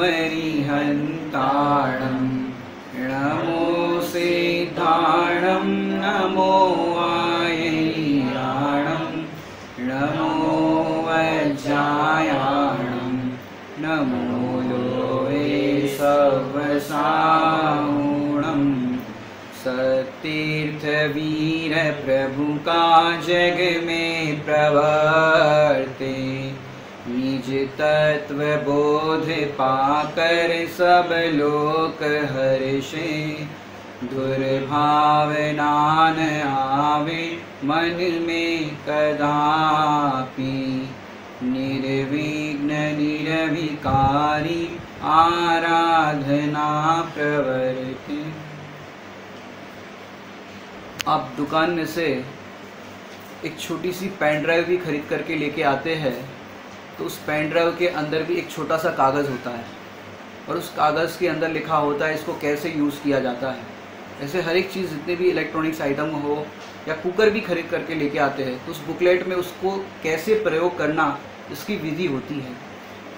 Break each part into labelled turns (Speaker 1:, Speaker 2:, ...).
Speaker 1: वरिहन्ताणं नमो सिद्धाणं नमो आयैराणं नमो वज्रायाणं नमो लोहे सवसाहुणं सतीर्थ वीर प्रभु का जग में प्रवर्ते निज तत्व बोध पाकर सब लोक हर्षे दुर्भावना न आवे मन में कदापि निर्विघ्न निरविकारी आराधना प्रवर्ते। आप दुकान में से एक छोटी सी पेन ड्राइव भी खरीद करके लेके आते हैं तो उस पेन ड्राइव के अंदर भी एक छोटा सा कागज़ होता है और उस कागज़ के अंदर लिखा होता है इसको कैसे यूज़ किया जाता है। ऐसे हर एक चीज़ जितने भी इलेक्ट्रॉनिक्स आइटम हो या कुकर भी खरीद करके लेके आते हैं तो उस बुकलेट में उसको कैसे प्रयोग करना इसकी विधि होती है।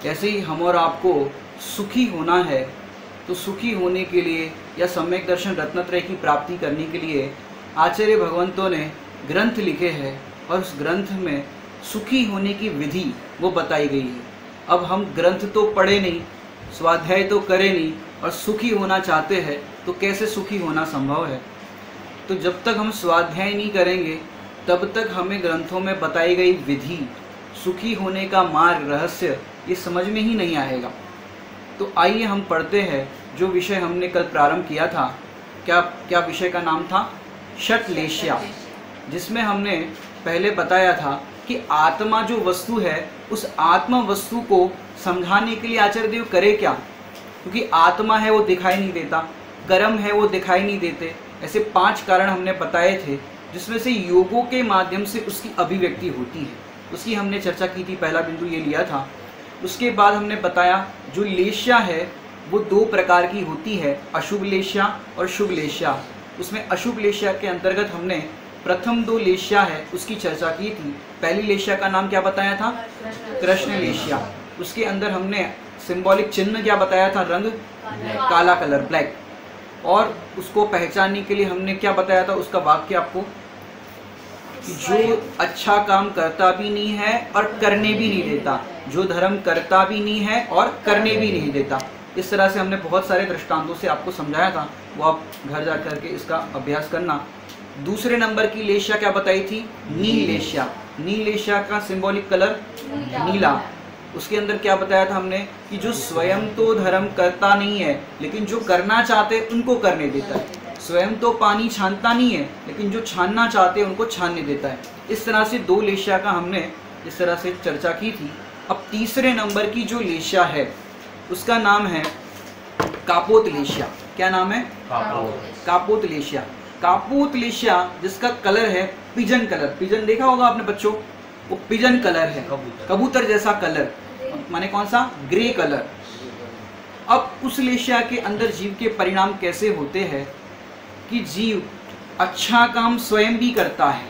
Speaker 1: ऐसे ही हम और आपको सुखी होना है तो सुखी होने के लिए या सम्यक दर्शन रत्नत्रय की प्राप्ति करने के लिए आचार्य भगवंतों ने ग्रंथ लिखे हैं और उस ग्रंथ में सुखी होने की विधि वो बताई गई है। अब हम ग्रंथ तो पढ़े नहीं, स्वाध्याय तो करें नहीं और सुखी होना चाहते हैं तो कैसे सुखी होना संभव है। तो जब तक हम स्वाध्याय नहीं करेंगे तब तक हमें ग्रंथों में बताई गई विधि, सुखी होने का मार्ग, रहस्य ये समझ में ही नहीं आएगा। तो आइए हम पढ़ते हैं जो विषय हमने कल प्रारंभ किया था। क्या विषय का नाम था? षट्लेश्या, जिसमें हमने पहले बताया था कि आत्मा जो वस्तु है उस आत्मा वस्तु को समझाने के लिए आचार्य देव करे क्या, क्योंकि आत्मा है वो दिखाई नहीं देता, कर्म है वो दिखाई नहीं देते। ऐसे 5 कारण हमने बताए थे जिसमें से योगों के माध्यम से उसकी अभिव्यक्ति होती है, उसकी हमने चर्चा की थी। पहला बिंदु ये लिया था। उसके बाद हमने बताया जो लेश्या है वो 2 प्रकार की होती है, अशुभ लेश्या और शुभ लेश्या। उसमें अशुभ लेश्या के अंतर्गत हमने प्रथम 2 लेश्या है उसकी चर्चा की थी। पहली लेश्या का नाम क्या बताया था? कृष्ण लेश्या। उसके अंदर हमने सिंबॉलिक चिन्ह क्या बताया था? रंग काला कलर, ब्लैक। और उसको पहचानने के लिए हमने क्या बताया था? उसका वाक्य आपको कि जो अच्छा काम करता भी नहीं है और करने भी नहीं देता, जो धर्म करता भी नहीं है और करने भी नहीं देता। इस तरह से हमने बहुत सारे दृष्टांतों से आपको समझाया था, वो आप घर जा करके इसका अभ्यास करना। दूसरे नंबर की लेश्या क्या बताई थी? नील लेश्या। नील लेश्या का सिंबॉलिक कलर नीला। उसके अंदर क्या बताया था हमने कि जो स्वयं तो धर्म करता नहीं है लेकिन जो करना चाहते उनको करने देता है। स्वयं तो पानी छानता नहीं है लेकिन जो छानना चाहते उनको छानने देता है। इस तरह से 2 लेश्या का हमने इस तरह से चर्चा की थी। अब तीसरे नंबर की जो लेश्या है उसका नाम है कापोत लेश्या। क्या नाम है? कापोत लेश्या। कापोत लेश्या जिसका कलर है पिजन कलर। पिजन देखा होगा आपने बच्चों, वो पिजन कलर है, कबूतर जैसा कलर, माने कौन सा? Grey colour. अब उस लेश्या के अंदर जीव के परिणाम कैसे होते हैं कि जीव अच्छा काम स्वयं भी करता है,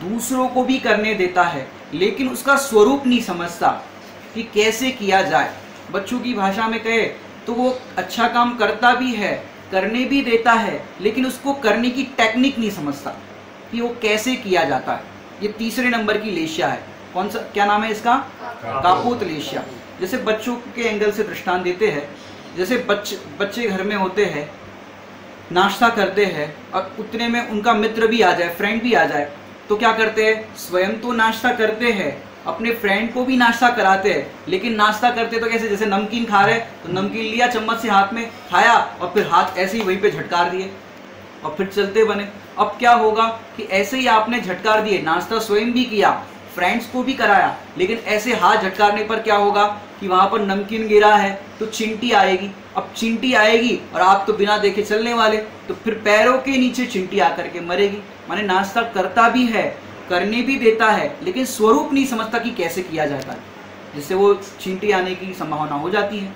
Speaker 1: दूसरों को भी करने देता है, लेकिन उसका स्वरूप नहीं समझता कि कैसे किया जाए। बच्चों की भाषा में कहे तो वो अच्छा काम करता भी है, करने भी देता है, लेकिन उसको करने की टेक्निक नहीं समझता कि वो कैसे किया जाता है। ये तीसरे नंबर की लेश्या है। कौन सा, क्या नाम है इसका? कापोत लेश्या। जैसे बच्चों के एंगल से दृष्टांत देते हैं, जैसे बच्चे घर में होते हैं, नाश्ता करते हैं और उतने में उनका मित्र भी आ जाए, फ्रेंड भी आ जाए, तो क्या करते हैं? स्वयं तो नाश्ता करते हैं, अपने फ्रेंड को भी नाश्ता कराते हैं, लेकिन नाश्ता करते तो कैसे? जैसे नमकीन खा रहे तो नमकीन लिया चम्मच से हाथ में, खाया और फिर हाथ ऐसे ही वहीं पे झटकार दिए और फिर चलते बने। अब क्या होगा कि ऐसे ही आपने झटकार दिए, नाश्ता स्वयं भी किया, फ्रेंड्स को भी कराया, लेकिन ऐसे हाथ झटकारने पर क्या होगा कि वहां पर नमकीन गिरा है तो चींटी आएगी। अब चींटी आएगी और आप तो बिना देखे चलने वाले, तो फिर पैरों के नीचे चींटी आकर के मरेगी। माने नाश्ता करता भी है, करने भी देता है, लेकिन स्वरूप नहीं समझता कि कैसे किया जाता है, जिससे वो चींटी आने की संभावना हो जाती है।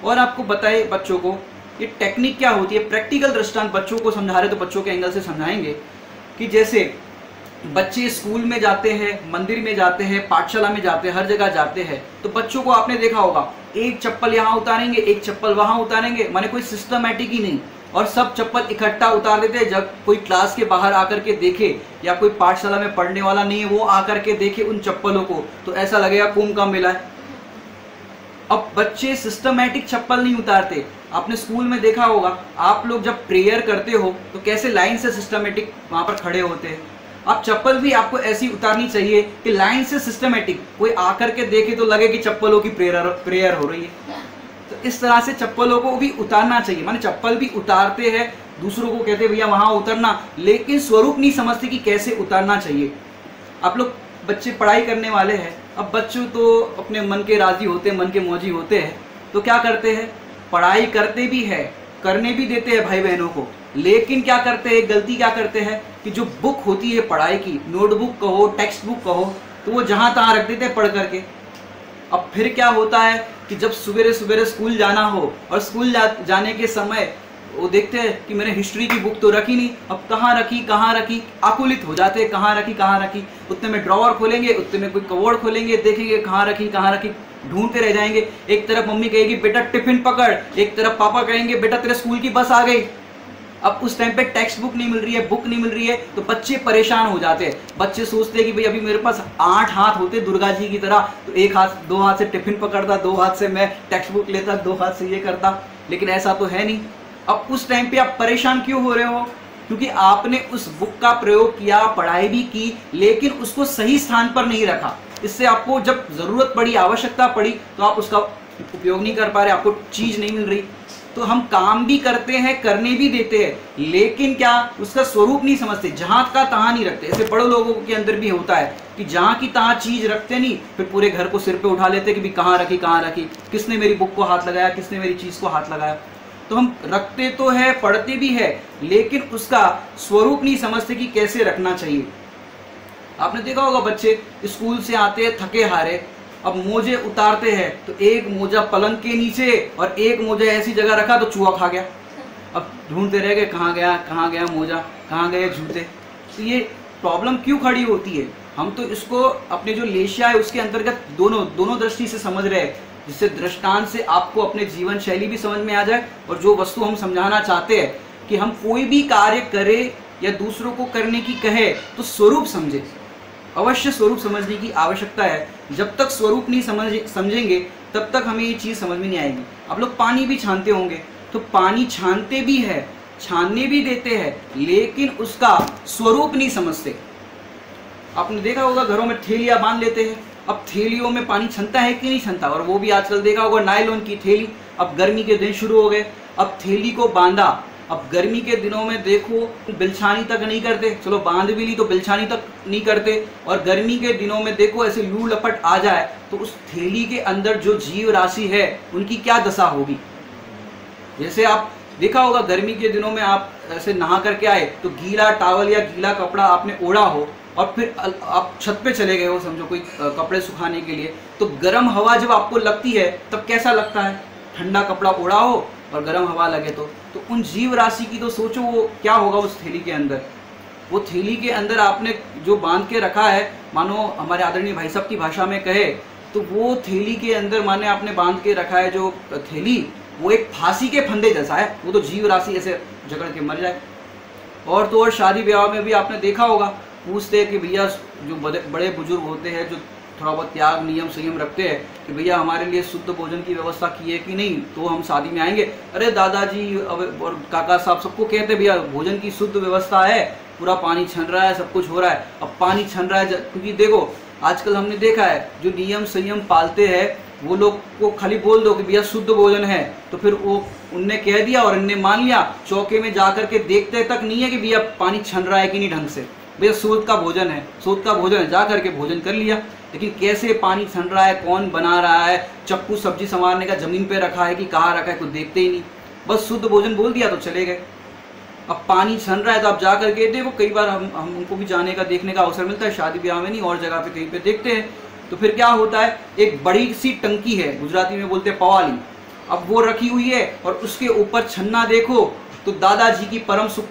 Speaker 1: और आपको बताए बच्चों को ये टेक्निक क्या होती है। प्रैक्टिकल दृष्टांत बच्चों को समझा रहे तो बच्चों के एंगल से समझाएंगे कि जैसे बच्चे स्कूल में जाते हैं, मंदिर में जाते हैं, पाठशाला में जाते हैं, हर जगह जाते हैं, तो बच्चों को आपने देखा होगा एक चप्पल यहाँ उतारेंगे, एक चप्पल वहाँ उतारेंगे, माने कोई सिस्टमैटिक ही नहीं, और सब चप्पल इकट्ठा उतार देते हैं। जब कोई क्लास के बाहर आकर के देखे या कोई पाठशाला में पढ़ने वाला नहीं है वो आकर के देखे उन चप्पलों को, तो ऐसा लगेगा कुंभ का मेला है। अब बच्चे सिस्टमैटिक चप्पल नहीं उतारते। आपने स्कूल में देखा होगा, आप लोग जब प्रेयर करते हो तो कैसे लाइन से सिस्टमैटिक वहां पर खड़े होते हैं। अब चप्पल भी आपको ऐसी उतारनी चाहिए कि लाइन से सिस्टमैटिक, कोई आकर के देखे तो लगे कि चप्पलों की प्रेयर हो रही है। तो इस तरह से चप्पलों को भी उतारना चाहिए। माने चप्पल भी उतारते हैं, दूसरों को कहते हैं भैया वहां उतरना, लेकिन स्वरूप नहीं समझते कि कैसे उतारना चाहिए। आप लोग बच्चे पढ़ाई करने वाले हैं, अब बच्चों तो अपने मन के राजी होते हैं, मन के मौजी होते हैं, तो क्या करते हैं, पढ़ाई करते भी है, करने भी देते हैं भाई बहनों को, लेकिन क्या करते हैं, गलती क्या करते हैं कि जो बुक होती है पढ़ाई की, नोटबुक कहो, टेक्स्ट बुक कहो, तो वो जहां तहां रख देते हैं पढ़ करके। अब फिर क्या होता है कि जब सवेरे सवेरे स्कूल जाना हो और स्कूल जाने के समय वो देखते हैं कि मैंने हिस्ट्री की बुक तो रखी नहीं, अब कहाँ रखी, आकुलित हो जाते हैं, कहाँ रखी। उतने में ड्रॉवर खोलेंगे, उतने में कोई कबोर्ड खोलेंगे, देखेंगे कहाँ रखी, ढूंढते रह जाएंगे। एक तरफ मम्मी कहेगी बेटा टिफिन पकड़, एक तरफ पापा कहेंगे बेटा तेरे स्कूल की बस आ गई। अब उस टाइम पे टेक्स्ट बुक नहीं मिल रही है, बुक नहीं मिल रही है, तो बच्चे परेशान हो जाते हैं। बच्चे सोचते हैं कि भाई अभी मेरे पास 8 हाथ होते दुर्गा जी की तरह, तो एक हाथ 2 हाथ से टिफिन पकड़ता, 2 हाथ से मैं टेक्स्ट बुक लेता, 2 हाथ से ये करता, लेकिन ऐसा तो है नहीं। अब उस टाइम पे आप परेशान क्यों हो रहे हो, क्योंकि आपने उस बुक का प्रयोग किया, पढ़ाई भी की, लेकिन उसको सही स्थान पर नहीं रखा। इससे आपको जब जरूरत पड़ी, आवश्यकता पड़ी, तो आप उसका उपयोग नहीं कर पा रहे, आपको चीज नहीं मिल रही। तो हम काम भी करते हैं, करने भी देते हैं, लेकिन क्या उसका स्वरूप नहीं समझते, जहां का तहां नहीं रखते। ऐसे बड़े लोगों के अंदर भी होता है कि जहां की तहां चीज रखते नहीं, फिर पूरे घर को सिर पे उठा लेते कि भी कहाँ रखी, किसने मेरी बुक को हाथ लगाया, किसने मेरी चीज को हाथ लगाया। तो हम रखते तो है, पढ़ते भी है, लेकिन उसका स्वरूप नहीं समझते कि कैसे रखना चाहिए। आपने देखा होगा बच्चे स्कूल से आते हैं थके हारे, अब मोजे उतारते हैं तो एक मोजा पलंग के नीचे और एक मोजा ऐसी जगह रखा तो चूहा खा गया। अब ढूंढते रह गए कहाँ गया मोजा, कहाँ गए जूते। तो ये प्रॉब्लम क्यों खड़ी होती है, हम तो इसको अपने जो लेशिया है उसके अंतर्गत दोनों दृष्टि से समझ रहे हैं, जिससे दृष्टांत से आपको अपने जीवन शैली भी समझ में आ जाए, और जो वस्तु हम समझाना चाहते हैं कि हम कोई भी कार्य करें या दूसरों को करने की कहे तो स्वरूप समझे। अवश्य स्वरूप समझने की आवश्यकता है। जब तक स्वरूप नहीं समझेंगे तब तक हमें ये चीज़ समझ में नहीं आएगी। आप लोग पानी भी छानते होंगे, तो पानी छानते भी है, छानने भी देते हैं, लेकिन उसका स्वरूप नहीं समझते। आपने देखा होगा घरों में थैलियाँ बांध लेते हैं, अब थैलियों में पानी छनता है कि नहीं छनता, और वो भी आजकल देखा होगा नायलॉन की थैली। अब गर्मी के दिन शुरू हो गए, अब थैली को बांधा, अब गर्मी के दिनों में देखो बिलछानी तक नहीं करते, चलो बांध भी ली तो बिलछानी तक नहीं करते, और गर्मी के दिनों में देखो ऐसे लू लपट आ जाए तो उस थैली के अंदर जो जीव राशि है उनकी क्या दशा होगी। जैसे आप देखा होगा गर्मी के दिनों में आप ऐसे नहा करके आए तो गीला टॉवल या गीला कपड़ा आपने ओढ़ा हो और फिर आप छत पे चले गए हो, समझो कोई कपड़े सुखाने के लिए, तो गर्म हवा जब आपको लगती है तब कैसा लगता है, ठंडा कपड़ा ओढ़ा हो और गर्म हवा लगे तो उन जीव राशि की तो सोचो वो क्या होगा उस थैली के अंदर। वो थैली के अंदर आपने जो बांध के रखा है, मानो हमारे आदरणीय भाई साहब की भाषा में कहे तो वो थैली के अंदर माने आपने बांध के रखा है जो थैली, वो एक फांसी के फंदे जैसा है, वो तो जीव राशि ऐसे जकड़ के मर जाए। और तो और शादी ब्याह में भी आपने देखा होगा, पूछते हैं कि भैया जो बड़े बुजुर्ग होते हैं जो थोड़ा बहुत त्याग नियम संयम रखते हैं कि भैया हमारे लिए शुद्ध भोजन की व्यवस्था की है कि नहीं, तो हम शादी में आएंगे। अरे दादाजी और काका साहब सबको कहते हैं भैया भोजन की शुद्ध व्यवस्था है, पूरा पानी छन रहा है, सब कुछ हो रहा है। अब पानी छन रहा है क्योंकि देखो आजकल हमने देखा है जो नियम संयम पालते हैं वो लोग को खाली बोल दो कि भैया शुद्ध भोजन है, तो फिर वो उनने कह दिया और इनने मान लिया, चौके में जा करके देखते तक नहीं है कि भैया पानी छन रहा है कि नहीं ढंग से, भैया सूद का भोजन है, जा करके भोजन कर लिया। लेकिन कैसे पानी छन रहा है, कौन बना रहा है, चक्कू सब्जी संवारने का जमीन पे रखा है कि कहाँ रखा है, कुछ देखते ही नहीं, बस शुद्ध भोजन बोल दिया तो चले गए। अब पानी छन रहा है तो आप जा करके देखो, कई बार हम उनको भी जाने का देखने का अवसर मिलता है, शादी ब्याह में नहीं और जगह पे कहीं पे देखते हैं। तो फिर क्या होता है, एक बड़ी सी टंकी है, गुजराती में बोलते हैं पवाली, अब वो रखी हुई है और उसके ऊपर छन्ना देखो तो दादाजी की परम सुख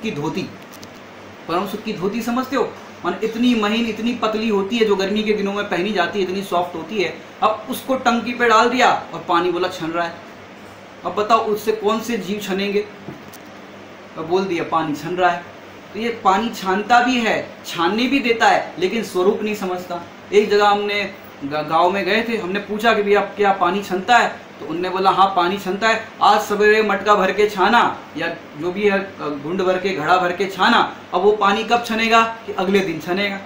Speaker 1: की धोती समझते हो, मान इतनी महीन इतनी पतली होती है जो गर्मी के दिनों में पहनी जाती है, इतनी सॉफ्ट होती है। अब उसको टंकी पे डाल दिया और पानी बोला छन रहा है। अब बताओ उससे कौन से जीव छनेंगे? अब बोल दिया पानी छन रहा है। तो ये पानी छानता भी है, छानने भी देता है, लेकिन स्वरूप नहीं समझता। एक जगह हमने गांव में गए थे, हमने पूछा कि भैया क्या पानी छनता है? तो उनने बोला हाँ पानी छनता है, आज सवेरे मटका भर के छाना या जो भी है गुंड भर के घड़ा भर के छाना, अब वो पानी कब छनेगा? कि अगले दिन छनेगा।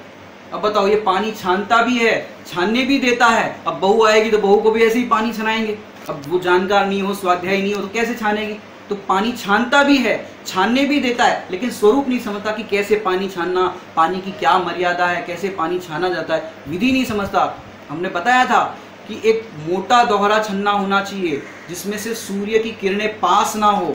Speaker 1: अब बताओ ये पानी छानता भी है, छानने भी देता है। अब बहू आएगी तो बहू को भी ऐसे ही पानी छनाएंगे। अब वो जानकार नहीं हो, स्वाध्यायी नहीं हो, तो कैसे छानेगी? तो पानी छानता भी है, छानने भी देता है, लेकिन स्वरूप नहीं समझता कि कैसे पानी छानना, पानी की क्या मर्यादा है, कैसे पानी छाना जाता है, विधि नहीं समझता। हमने बताया था कि एक मोटा दोहरा छन्ना होना चाहिए जिसमें से सूर्य की किरणें पास ना हो,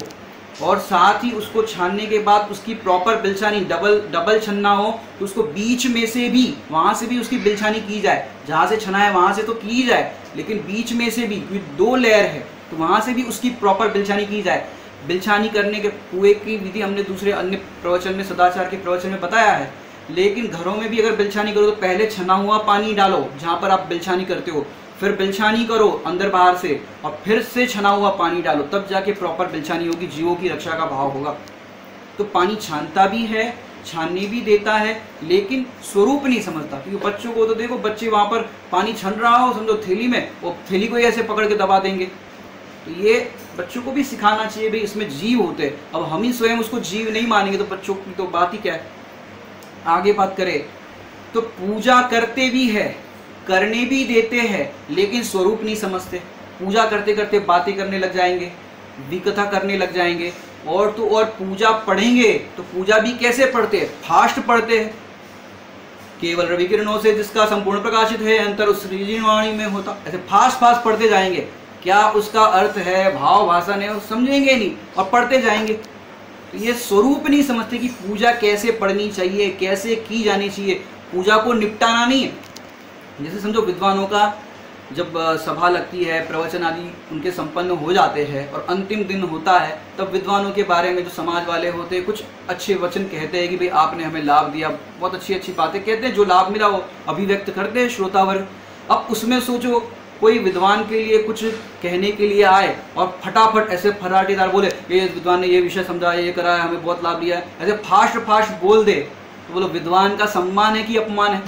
Speaker 1: और साथ ही उसको छानने के बाद उसकी प्रॉपर बिलछानी, डबल छन्ना हो तो उसको बीच में से भी, वहाँ से भी उसकी बिलछानी की जाए। जहाँ से छना है वहाँ से तो की जाए, लेकिन बीच में से भी, दो लेयर है तो वहाँ से भी उसकी प्रॉपर बिलछानी की जाए। बिलछानी करने के कुएं की विधि हमने दूसरे अन्य प्रवचन में, सदाचार के प्रवचन में बताया है। लेकिन घरों में भी अगर बिलछानी करो तो पहले छना हुआ पानी डालो जहाँ पर आप बिलछानी करते हो, फिर बिलछानी करो अंदर बाहर से, और फिर से छना हुआ पानी डालो, तब जाके प्रॉपर बिलछानी होगी, जीवों की रक्षा का भाव होगा। तो पानी छानता भी है, छानने भी देता है, लेकिन स्वरूप नहीं समझता। क्योंकि बच्चों को तो देखो, बच्चे वहाँ पर पानी छन रहा हो समझो थैली में, वो थैली को ही ऐसे पकड़ के दबा देंगे। तो ये बच्चों को भी सिखाना चाहिए भाई इसमें जीव होते हैं। अब हम ही स्वयं उसको जीव नहीं मानेंगे तो बच्चों की तो बात ही क्या है। आगे बात करें तो पूजा करते भी है, करने भी देते हैं, लेकिन स्वरूप नहीं समझते। पूजा करते करते बातें करने लग जाएंगे, विकथा करने लग जाएंगे, और तो और पूजा पढ़ेंगे तो पूजा भी कैसे पढ़ते हैं? फास्ट पढ़ते हैं। केवल रवि किरणों से जिसका संपूर्ण प्रकाशित है, अंतर उस वाणी में होता, ऐसे फास्ट फास्ट पढ़ते जाएंगे। क्या उसका अर्थ है, भाव भाषण है, समझेंगे नहीं और पढ़ते जाएंगे। तो ये स्वरूप नहीं समझते कि पूजा कैसे पढ़नी चाहिए, कैसे की जानी चाहिए। पूजा को निपटाना नहीं है। जैसे समझो विद्वानों का जब सभा लगती है, प्रवचन आदि उनके संपन्न हो जाते हैं और अंतिम दिन होता है, तब विद्वानों के बारे में जो समाज वाले होते हैं कुछ अच्छे वचन कहते हैं कि भाई आपने हमें लाभ दिया, बहुत अच्छी अच्छी बातें कहते हैं, जो लाभ मिला वो अभिव्यक्त करते हैं श्रोतावर्ग। अब उसमें सोचो कोई विद्वान के लिए कुछ कहने के लिए आए और फटाफट ऐसे फराटेदार बोले, ये विद्वान ने ये विषय समझाया, ये कराया, हमें बहुत लाभ दिया है, ऐसे फास्ट फास्ट बोल दे, तो बोलो विद्वान का सम्मान है कि अपमान है?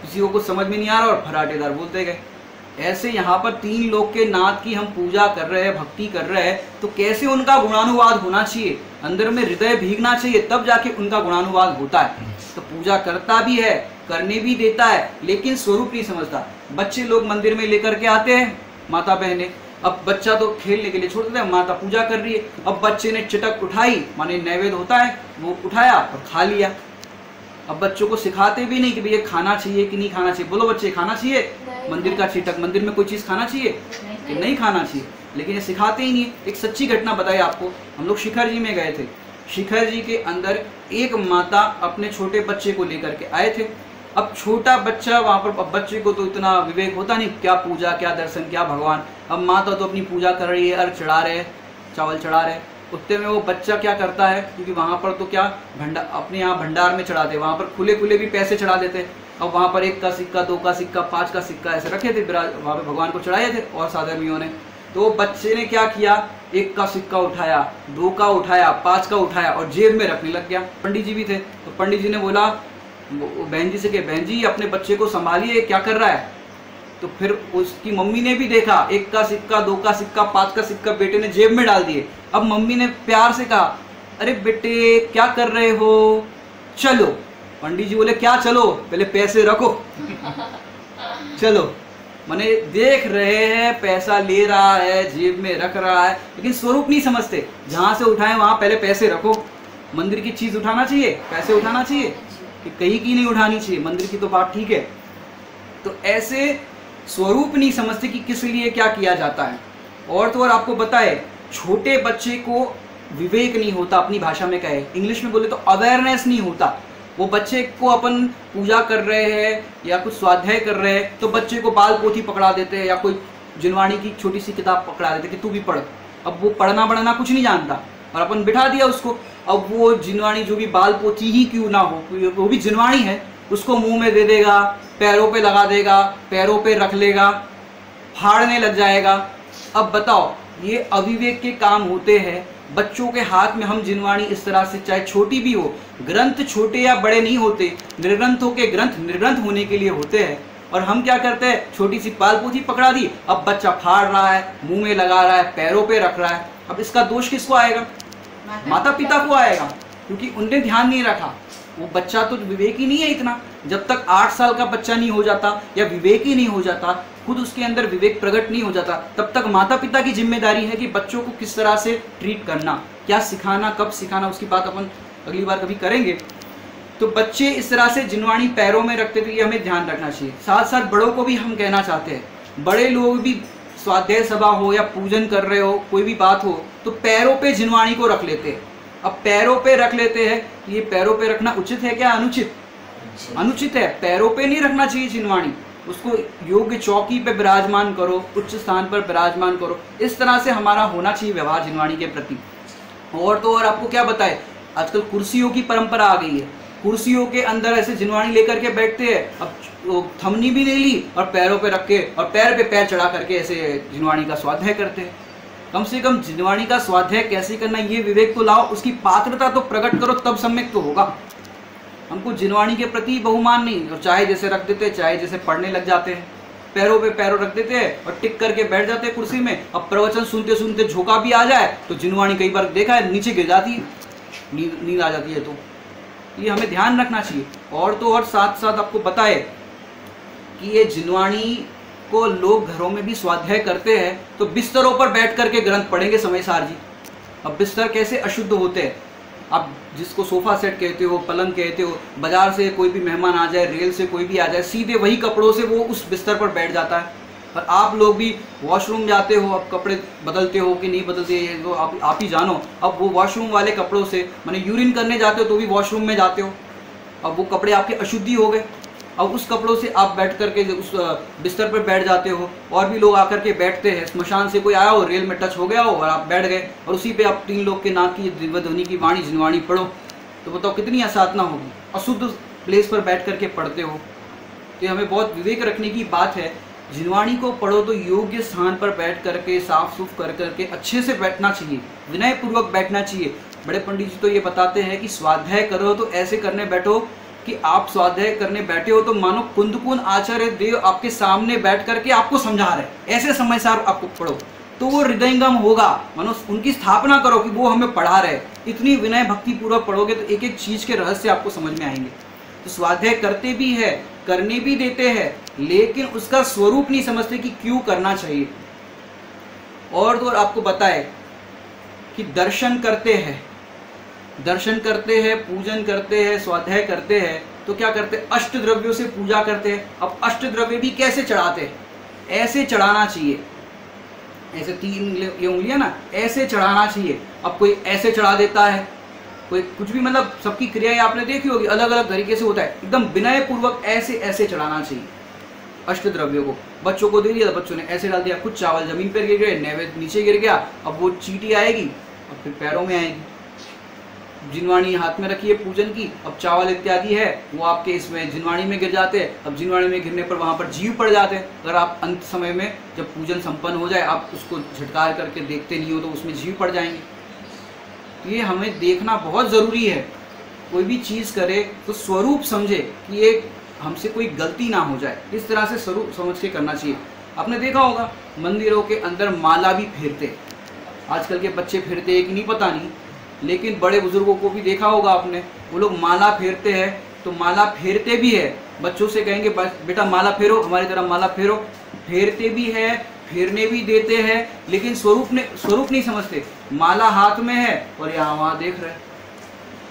Speaker 1: किसी को कुछ समझ में नहीं आ रहा और फराटेदार बोलते गए। ऐसे यहाँ पर तीन लोग के नाथ की हम पूजा कर रहे हैं, भक्ति कर रहे हैं, तो कैसे उनका गुणानुवाद होना चाहिए, अंदर में हृदय भीगना चाहिए, तब जाके उनका गुणानुवाद होता है। तो पूजा करता भी है, करने भी देता है, लेकिन स्वरूप नहीं समझता। बच्चे लोग मंदिर में लेकर के आते हैं, माता बहने, अब बच्चा तो खेलने के लिए छोड़ देता है, माता पूजा कर रही है, अब बच्चे ने चिटक उठाई, माने नैवेद्य होता है, वो उठाया और खा लिया। अब बच्चों को सिखाते भी नहीं कि भैया खाना चाहिए कि नहीं खाना चाहिए। बोलो बच्चे, खाना चाहिए? मंदिर का चिटक, मंदिर में कोई चीज़ खाना चाहिए कि नहीं खाना चाहिए, लेकिन ये सिखाते ही नहीं। एक सच्ची घटना बताई आपको, हम लोग शिखर जी में गए थे। शिखर जी के अंदर एक माता अपने छोटे बच्चे को लेकर के आए थे। अब छोटा बच्चा वहाँ पर, अब बच्चे को तो इतना विवेक होता नहीं, क्या पूजा, क्या दर्शन, क्या भगवान। अब माता तो अपनी पूजा कर रही है, अर्घ चढ़ा रहे, चावल चढ़ा रहे। उतने में वो बच्चा क्या करता है, क्योंकि वहाँ पर तो क्या अपने यहाँ भंडार में चढ़ाते, वहाँ पर खुले खुले भी पैसे चढ़ा देते। अब वहाँ पर 1 का सिक्का, 2 का सिक्का, 5 का सिक्का ऐसे रखे थे, वहाँ पर भगवान को चढ़ाए थे और साधर्मियों ने। तो बच्चे ने क्या किया, 1 का सिक्का उठाया, 2 का उठाया, 5 का उठाया और जेब में रखने लग गया। पंडित जी भी थे, तो पंडित जी ने बोला बहन जी से कि बहन जी अपने बच्चे को संभालिए, क्या कर रहा है। तो फिर उसकी मम्मी ने भी देखा, 1 का सिक्का, 2 का सिक्का, 5 का सिक्का बेटे ने जेब में डाल दिए। अब मम्मी ने प्यार से कहा, अरे बेटे क्या कर रहे हो, चलो। पंडित जी बोले क्या चलो, पहले पैसे रखो। चलो, माने देख रहे हैं पैसा ले रहा है, जेब में रख रहा है, लेकिन स्वरूप नहीं समझते। जहाँ से उठाए वहाँ पहले पैसे रखो। मंदिर की चीज़ उठाना चाहिए, पैसे उठाना चाहिए, कि कहीं की नहीं उठानी चाहिए। मंदिर की तो बात ठीक है। तो ऐसे स्वरूप नहीं समझते कि किस लिए क्या किया जाता है। और तो और आपको बताए, छोटे बच्चे को विवेक नहीं होता, अपनी भाषा में कहे, इंग्लिश में बोले तो अवेयरनेस नहीं होता। वो बच्चे को अपन पूजा कर रहे हैं या कुछ स्वाध्याय कर रहे हैं, तो बच्चे को बाल पोथी पकड़ा देते हैं या कोई जिनवाणी की छोटी सी किताब पकड़ा देते कि तू भी पढ़। अब वो पढ़ना बढ़ना कुछ नहीं जानता, और अपन बिठा दिया उसको। अब वो जिनवाणी जो भी बाल पोती ही क्यों ना हो, वो भी जिनवाणी है, उसको मुंह में दे देगा, पैरों पे लगा देगा, पैरों पे रख लेगा, फाड़ने लग जाएगा। अब बताओ, ये अविवेक के काम होते हैं। बच्चों के हाथ में हम जिनवाणी इस तरह से, चाहे छोटी भी हो, ग्रंथ छोटे या बड़े नहीं होते, निर्ग्रंथों के ग्रंथ निर्ग्रंथ होने के लिए होते हैं। और हम क्या करते हैं, छोटी सी पाल पोथी पकड़ा दी, अब बच्चा फाड़ रहा है, मुंह में लगा रहा है, पैरों पे रख रहा है। अब इसका दोष किसको आएगा? माता पिता को आएगा, क्योंकि उनने ध्यान नहीं रखा। वो बच्चा तो विवेक ही नहीं है इतना। जब तक 8 साल का बच्चा नहीं हो जाता या विवेक ही नहीं हो जाता, खुद उसके अंदर विवेक प्रकट नहीं हो जाता, तब तक माता पिता की जिम्मेदारी है कि बच्चों को किस तरह से ट्रीट करना, क्या सिखाना, कब सिखाना, उसकी बात अपन अगली बार कभी करेंगे। तो बच्चे इस तरह से जिनवाणी पैरों में रखते, तो ये हमें ध्यान रखना चाहिए। साथ साथ बड़ों को भी हम कहना चाहते हैं, बड़े लोग भी स्वाध्याय सभा हो या पूजन कर रहे हो, कोई भी बात हो, तो पैरों पे जिनवाणी को रख लेते हैं। अब पैरों पे रख लेते हैं, तो ये पैरों पे रखना उचित है क्या अनुचित? अनुचित है। पैरों पे नहीं रखना चाहिए जिनवाणी, उसको योग्य चौकी पे विराजमान करो, उच्च स्थान पर विराजमान करो। इस तरह से हमारा होना चाहिए व्यवहार जिनवाणी के प्रति। और तो और आपको क्या बताए, आजकल कुर्सियों की परंपरा आ गई है, कुर्सियों के अंदर ऐसे जिनवाणी लेकर के बैठते हैं। अब थमनी भी नहीं ली और पैरों पे रख के और पैर पे पैर चढ़ा करके ऐसे जिनवाणी का स्वाध्याय करते हैं। कम से कम जिनवाणी का स्वाध्याय कैसे करना, ये विवेक तो लाओ, उसकी पात्रता तो प्रकट करो, तब सम्यक तो होगा। हमको जिनवाणी के प्रति बहुमान नहीं, और चाहे जैसे रख देते, चाहे जैसे पढ़ने लग जाते हैं, पैरों पे पैरों रख देते हैं और टिक करके बैठ जाते हैं कुर्सी में। अब प्रवचन सुनते सुनते झोंका भी आ जाए तो जिनवाणी कई बार देखा है नीचे गिर जाती है, नींद आ जाती है। तो ये हमें ध्यान रखना चाहिए। और तो और साथ साथ आपको बताए कि ये जिनवाणी को लोग घरों में भी स्वाध्याय करते हैं, तो बिस्तरों पर बैठ करके ग्रंथ पढ़ेंगे समय सार जी। अब बिस्तर कैसे अशुद्ध होते हैं, आप जिसको सोफा सेट कहते हो, पलंग कहते हो, बाजार से कोई भी मेहमान आ जाए, रेल से कोई भी आ जाए, सीधे वही कपड़ों से वो उस बिस्तर पर बैठ जाता है। और आप लोग भी वॉशरूम जाते हो, अब कपड़े बदलते हो कि नहीं बदलते, ये तो आप ही जानो। अब वो वॉशरूम वाले कपड़ों से, माने यूरिन करने जाते हो तो भी वॉशरूम में जाते हो, अब वो कपड़े आपके अशुद्धि हो गए। अब उस कपड़ों से आप बैठ करके उस बिस्तर पर बैठ जाते हो, और भी लोग आकर के बैठते हैं। स्मशान से कोई आया हो, रेल में टच हो गया हो और आप बैठ गए, और उसी पे आप 3 लोग के नाक की दिव्य ध्वनि की वाणी जिनवाणी पढ़ो, तो बताओ कितनी असाधना होगी। अशुद्ध प्लेस पर बैठ करके पढ़ते हो। तो हमें बहुत विवेक रखने की बात है। जिनवाणी को पढ़ो तो योग्य स्थान पर बैठ करके, साफ सुफ कर करके अच्छे से बैठना चाहिए, विनय पूर्वक बैठना चाहिए। बड़े पंडित जी तो ये बताते हैं कि स्वाध्याय करो तो ऐसे करने बैठो कि आप स्वाध्याय करने बैठे हो तो मानो कुंदकुन आचार्य देव आपके सामने बैठ करके आपको समझा रहे, ऐसे समय सार आपको पढ़ो तो वो हृदयंगम होगा। मानो उनकी स्थापना करो कि वो हमें पढ़ा रहे। इतनी विनय भक्ति पूर्वक पढ़ोगे तो एक एक चीज के रहस्य आपको समझ में आएंगे। तो स्वाध्याय करते भी है, करने भी देते हैं, लेकिन उसका स्वरूप नहीं समझते कि क्यों करना चाहिए। और तो आपको बताए कि दर्शन करते हैं, पूजन करते हैं, स्वाध्याय करते हैं, तो क्या करते हैं, अष्ट द्रव्यों से पूजा करते हैं। अब अष्ट द्रव्य भी कैसे चढ़ाते हैं, ऐसे चढ़ाना चाहिए, ऐसे 3 ये उंगलियां ना, ऐसे चढ़ाना चाहिए। अब कोई ऐसे चढ़ा देता है, कोई कुछ भी, मतलब सबकी क्रियाएं आपने देखी होगी, अलग अलग तरीके से होता है। एकदम विनय पूर्वक ऐसे ऐसे चढ़ाना चाहिए अष्ट द्रव्यों को। बच्चों को दे दिया, बच्चों ने ऐसे डाल दिया, कुछ चावल जमीन पर गिर गए, नैवेद्य नीचे गिर गया, अब वो चींटी आएगी और फिर पैरों में आएगी। जिनवाणी हाथ में रखी है पूजन की, अब चावल इत्यादि है वो आपके इसमें जिनवाणी में गिर जाते हैं। अब जिनवाणी में गिरने पर वहाँ पर जीव पड़ जाते हैं। अगर आप अंत समय में जब पूजन संपन्न हो जाए आप उसको झटकार करके देखते नहीं हो तो उसमें जीव पड़ जाएंगे। तो ये हमें देखना बहुत ज़रूरी है। कोई भी चीज़ करे तो स्वरूप समझे कि ये हमसे कोई गलती ना हो जाए, इस तरह से स्वरूप समझ के करना चाहिए। आपने देखा होगा मंदिरों के अंदर माला भी फेरते, आजकल के बच्चे फेरते हैं कि नहीं पता नहीं, लेकिन बड़े बुजुर्गों को भी देखा होगा आपने, वो लोग माला फेरते हैं। तो माला फेरते भी है, बच्चों से कहेंगे बेटा माला फेरो, हमारी तरह माला फेरो, फेरते भी है, फेरने भी देते हैं, लेकिन स्वरूप नहीं समझते। माला हाथ में है और यहाँ वहाँ देख रहे हैं।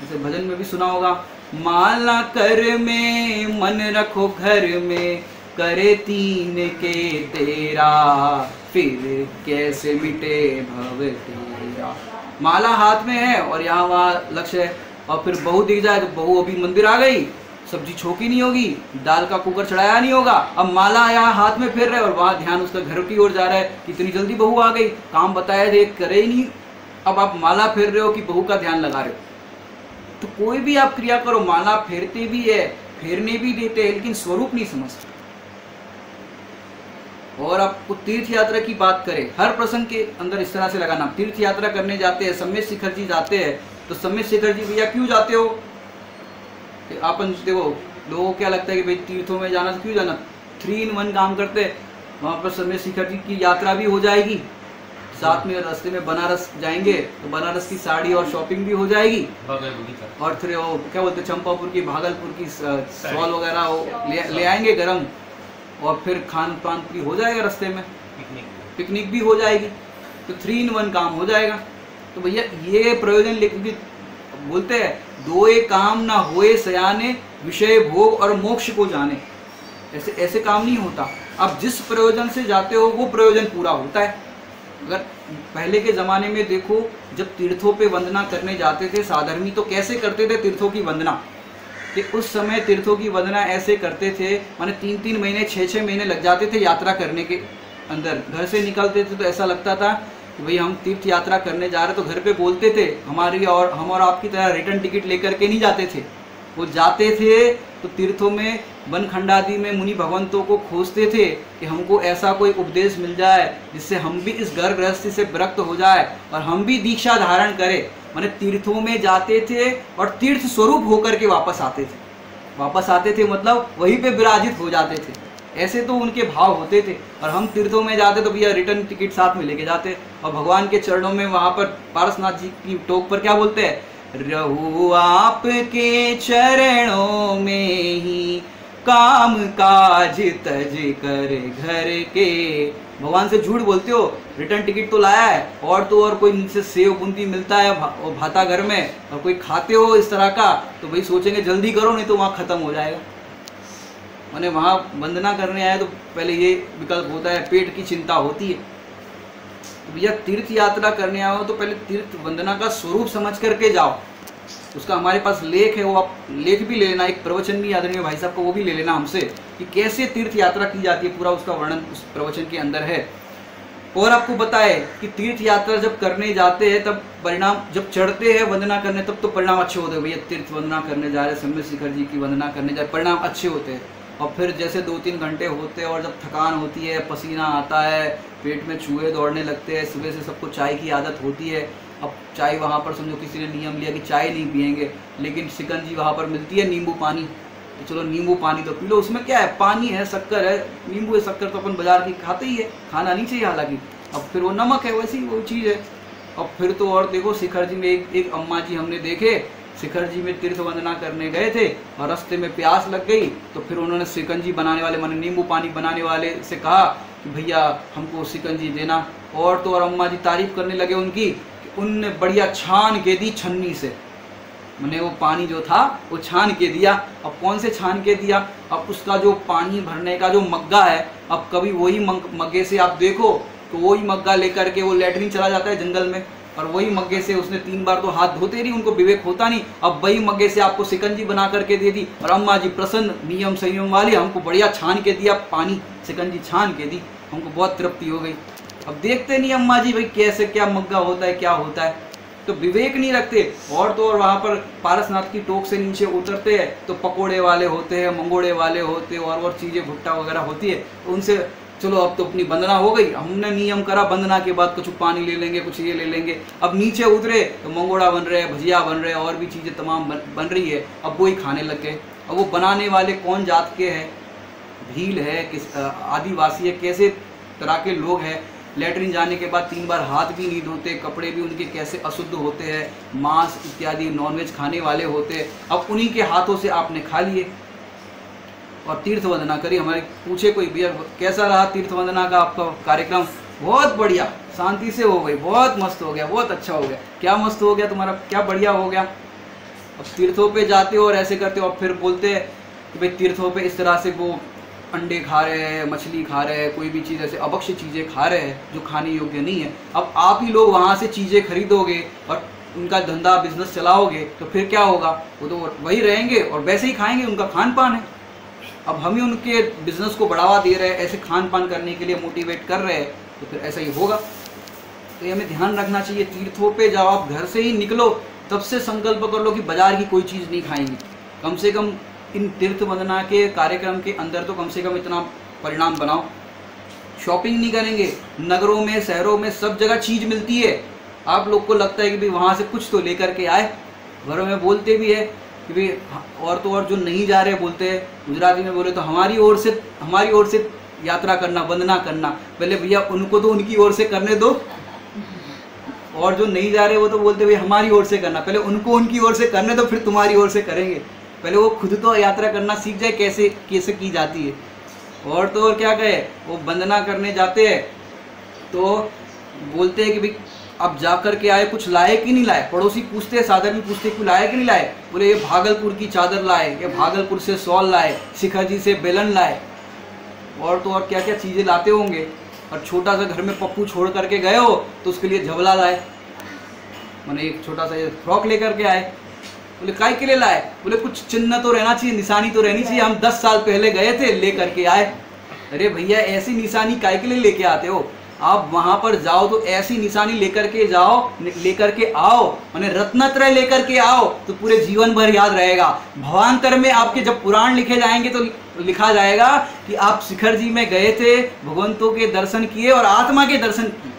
Speaker 1: जैसे भजन में भी सुना होगा, माला कर में मन रखो घर में, करे 3 के तेरा, फिर कैसे मिटे भव तेरा। माला हाथ में है और यहाँ वहाँ लक्ष्य है, और फिर बहू दिख जाए तो बहू अभी मंदिर आ गई, सब्जी छोकी नहीं होगी, दाल का कुकर चढ़ाया नहीं होगा, अब माला यहाँ हाथ में फिर रहे और वहाँ ध्यान उसका घर की ओर जा रहा है, कितनी जल्दी बहू आ गई, काम बताया दे करे ही नहीं। अब आप माला फेर रहे हो कि बहू का ध्यान लगा रहे हो, तो कोई भी आप क्रिया करो, माला फेरते भी है, फेरने भी देते हैं, लेकिन स्वरूप नहीं समझते। और आपको तीर्थ यात्रा की बात करें, हर प्रसंग के अंदर इस तरह से लगाना। तीर्थ यात्रा करने जाते हैं, सम्यक शिखर जी जाते हैं, तो सम्यक शिखर जी भैया क्यों जाते हो? अपन देखो लोगों को क्या लगता है कि भाई तीर्थों में जाना तो क्यों जाना, 3 in 1 काम करते हैं। वहाँ पर सम्यक शिखर जी की यात्रा भी हो जाएगी, साथ में रास्ते में बनारस जाएंगे तो बनारस की साड़ी और शॉपिंग भी हो जाएगी, और फिर वो क्या बोलते हैं चंपापुर की, भागलपुर की शॉल वगैरह ले आएंगे गरम, और फिर खान पान भी हो जाएगा, रास्ते में पिकनिक भी हो जाएगी, तो 3 in 1 काम हो जाएगा। तो भैया ये प्रयोजन लेकिन बोलते हैं, 2 काम ना होए सयाने, विषय भोग और मोक्ष को जाने। ऐसे ऐसे काम नहीं होता। अब जिस प्रयोजन से जाते हो वो प्रयोजन पूरा होता है। अगर पहले के ज़माने में देखो, जब तीर्थों पे वंदना करने जाते थे साधर्मी, तो कैसे करते थे तीर्थों की वंदना, कि उस समय तीर्थों की वंदना ऐसे करते थे, माने 3-3 महीने 6-6 महीने लग जाते थे यात्रा करने के अंदर। घर से निकलते थे तो ऐसा लगता था कि भाई हम तीर्थ यात्रा करने जा रहे, तो घर पे बोलते थे हमारी, और हम और आपकी तरह रिटर्न टिकट लेकर के नहीं जाते थे। वो जाते थे तो तीर्थों में वन खंडादि में मुनि भगवंतों को खोजते थे कि हमको ऐसा कोई उपदेश मिल जाए जिससे हम भी इस घर गृहस्थी से विरक्त हो जाए और हम भी दीक्षा धारण करें। माने तीर्थों में जाते थे और तीर्थ स्वरूप होकर के वापस आते थे, मतलब वहीं पे विराजित हो जाते थे। ऐसे तो उनके भाव होते थे। और हम तीर्थों में जाते तो भैया रिटर्न टिकट साथ में लेके जाते, और भगवान के चरणों में वहाँ पर पारसनाथ जी की टोक पर क्या बोलते हैं, रहू आपके चरणों में ही काम काज तज कर घर के। भगवान से झूठ बोलते हो, रिटर्न टिकट तो लाया है, और तो और कोई नीचे सेव बूंदी मिलता है भाता घर में, और कोई खाते हो इस तरह का, तो भाई सोचेंगे जल्दी करो नहीं तो वहाँ खत्म हो जाएगा। मैंने वहाँ वंदना करने आए तो पहले ये विकल्प होता है, पेट की चिंता होती है। तो भैया तीर्थ यात्रा करने आओ तो पहले तीर्थ वंदना का स्वरूप समझ करके जाओ। उसका हमारे पास लेख है, वो आप लेख भी ले लेना, एक प्रवचन भी आदरणीय भाई साहब को वो भी ले लेना हमसे, कि कैसे तीर्थ यात्रा की जाती है, पूरा उसका वर्णन उस प्रवचन के अंदर है। और आपको बताए कि तीर्थ यात्रा जब करने जाते हैं तब परिणाम, जब चढ़ते हैं वंदना करने तब तो परिणाम अच्छे होते हैं। भैया तीर्थ वंदना करने जा रहे, सम्यक शिखर जी की वंदना करने जा रहे, परिणाम अच्छे होते हैं। और फिर जैसे 2-3 घंटे होते हैं और जब थकान होती है, पसीना आता है, पेट में चूहे दौड़ने लगते हैं, सुबह से सबको चाय की आदत होती है। अब चाय वहाँ पर समझो किसी ने नियम लिया कि चाय नहीं पियेंगे, लेकिन शिकंजी वहाँ पर मिलती है, नींबू पानी, तो चलो नींबू पानी तो पी लो, उसमें क्या है, पानी है, शक्कर है, नींबू है, शक्कर तो अपन बाजार की खाते ही है, खाना नहीं चाहिए हालांकि। अब फिर वो नमक है, वैसी वो चीज़ है। अब फिर तो और देखो, शिखर जी में एक अम्मा जी हमने देखे, शिखर जी में तीर्थ वंदना करने गए थे और रास्ते में प्यास लग गई, तो फिर उन्होंने शिकंजी बनाने वाले, माने नींबू पानी बनाने वाले से कहा कि भैया हमको शिकंजी देना। और तो और अम्मा जी तारीफ करने लगे उनकी, उनने बढ़िया छान के दी छन्नी से, मैंने वो पानी जो था वो छान के दिया। अब कौन से छान के दिया, अब उसका जो पानी भरने का जो मग्गा है, अब कभी वही मग्गे से आप देखो तो वही मग्गा लेकर के वो लेटरिन चला जाता है जंगल में, और वही मग्गे से उसने 3 बार तो हाथ धोते नहीं, उनको विवेक होता नहीं। अब वही मग्गे से आपको शिकंजी बना करके दे दी, और अम्मा जी प्रसन्न, नियम संयम वाली, हमको बढ़िया छान के दिया पानी, शिकंजी छान के दी, हमको बहुत तृप्ति हो गई। अब देखते नहीं अम्मा जी भाई कैसे क्या मग्गा होता है, क्या होता है, तो विवेक नहीं रखते। और तो और वहाँ पर पारसनाथ की टोक से नीचे उतरते हैं तो पकोड़े वाले होते हैं, मंगोड़े वाले होते हैं, और चीज़ें भुट्टा वगैरह होती है, उनसे चलो अब तो अपनी वंदना हो गई, हमने नियम करा वंदना के बाद कुछ पानी ले लेंगे, कुछ ये ले लेंगे। अब नीचे उतरे तो मंगोड़ा बन रहे हैं, भजिया बन रहे हैं, और भी चीज़ें तमाम बन रही है, अब वो ही खाने लग गए। अब वो बनाने वाले कौन जात के हैं, भील है, किस आदिवासी है, कैसे तरह के लोग हैं, लेटरिन जाने के बाद 3 बार हाथ भी नहीं धोते, कपड़े भी उनके कैसे अशुद्ध होते हैं, मांस इत्यादि नॉनवेज खाने वाले होते हैं। अब उन्हीं के हाथों से आपने खा लिए और तीर्थ वंदना करी। हमारे पूछे कोई भैया कैसा रहा तीर्थ वंदना का आपका कार्यक्रम? बहुत बढ़िया, शांति से हो गई, बहुत मस्त हो गया, बहुत अच्छा हो गया। क्या मस्त हो गया तुम्हारा, क्या बढ़िया हो गया? अब तीर्थों पे जाते हो और ऐसे करते हो, अब फिर बोलते हैं कि भाई तीर्थों पे इस तरह से वो अंडे खा रहे हैं, मछली खा रहे हैं, कोई भी चीज़ ऐसे अभक्ष्य चीज़ें खा रहे हैं जो खाने योग्य नहीं है। अब आप ही लोग वहाँ से चीज़ें खरीदोगे और उनका धंधा बिजनेस चलाओगे तो फिर क्या होगा? वो तो वही रहेंगे और वैसे ही खाएंगे, उनका खान पान है। अब हम ही उनके बिजनेस को बढ़ावा दे रहे हैं, ऐसे खान पान करने के लिए मोटिवेट कर रहे हैं, तो फिर ऐसा ही होगा। तो ये हमें ध्यान रखना चाहिए। तीर्थों पे जाओ, आप घर से ही निकलो तब से संकल्प कर लो कि बाजार की कोई चीज़ नहीं खाएंगे। कम से कम इन तीर्थ वंदना के कार्यक्रम के अंदर तो कम से कम इतना परिणाम बनाओ। शॉपिंग नहीं करेंगे, नगरों में शहरों में सब जगह चीज़ मिलती है। आप लोग को लगता है कि भाई वहाँ से कुछ तो लेकर के आए। घरों में बोलते भी है कि भाई और तो और जो नहीं जा रहे बोलते हैं, गुजराती में बोले तो हमारी ओर से यात्रा करना, वंदना करना। पहले भैया उनको तो उनकी ओर से करने दो, और जो नहीं जा रहे वो तो बोलते भैया हमारी ओर से करना। पहले उनको उनकी ओर से करने दो, फिर तुम्हारी ओर से करेंगे। पहले वो खुद तो यात्रा करना सीख जाए कैसे कैसे की जाती है। और तो और क्या कहे, वो वंदना करने जाते हैं तो बोलते हैं कि भाई अब जा कर के आए, कुछ लाए कि नहीं लाए। पड़ोसी पूछते हैं, साधक भी पूछते हैं कि लाए कि नहीं लाए। बोले ये भागलपुर की चादर लाए, ये भागलपुर से शॉल लाए, शिखर जी से बेलन लाए, और तो और क्या क्या चीज़ें लाते होंगे। और छोटा सा घर में पप्पू छोड़ करके गए हो तो उसके लिए झबला लाए, मैंने एक छोटा सा फ्रॉक लेकर के आए। बोले काय के लिए लाए। बोले कुछ चिन्ह तो रहना चाहिए, निशानी तो रहनी चाहिए, हम 10 साल पहले गए थे लेकर के आए। अरे भैया ऐसी निशानी काय के लिए लेके आते हो। आप वहां पर जाओ तो ऐसी निशानी लेकर के जाओ, लेकर के आओ, माने रत्नत्रय लेकर के आओ तो पूरे जीवन भर याद रहेगा। भवांतर में आपके जब पुराण लिखे जाएंगे तो लिखा जाएगा कि आप शिखर जी में गए थे, भगवंतों के दर्शन किए और आत्मा के दर्शन किए।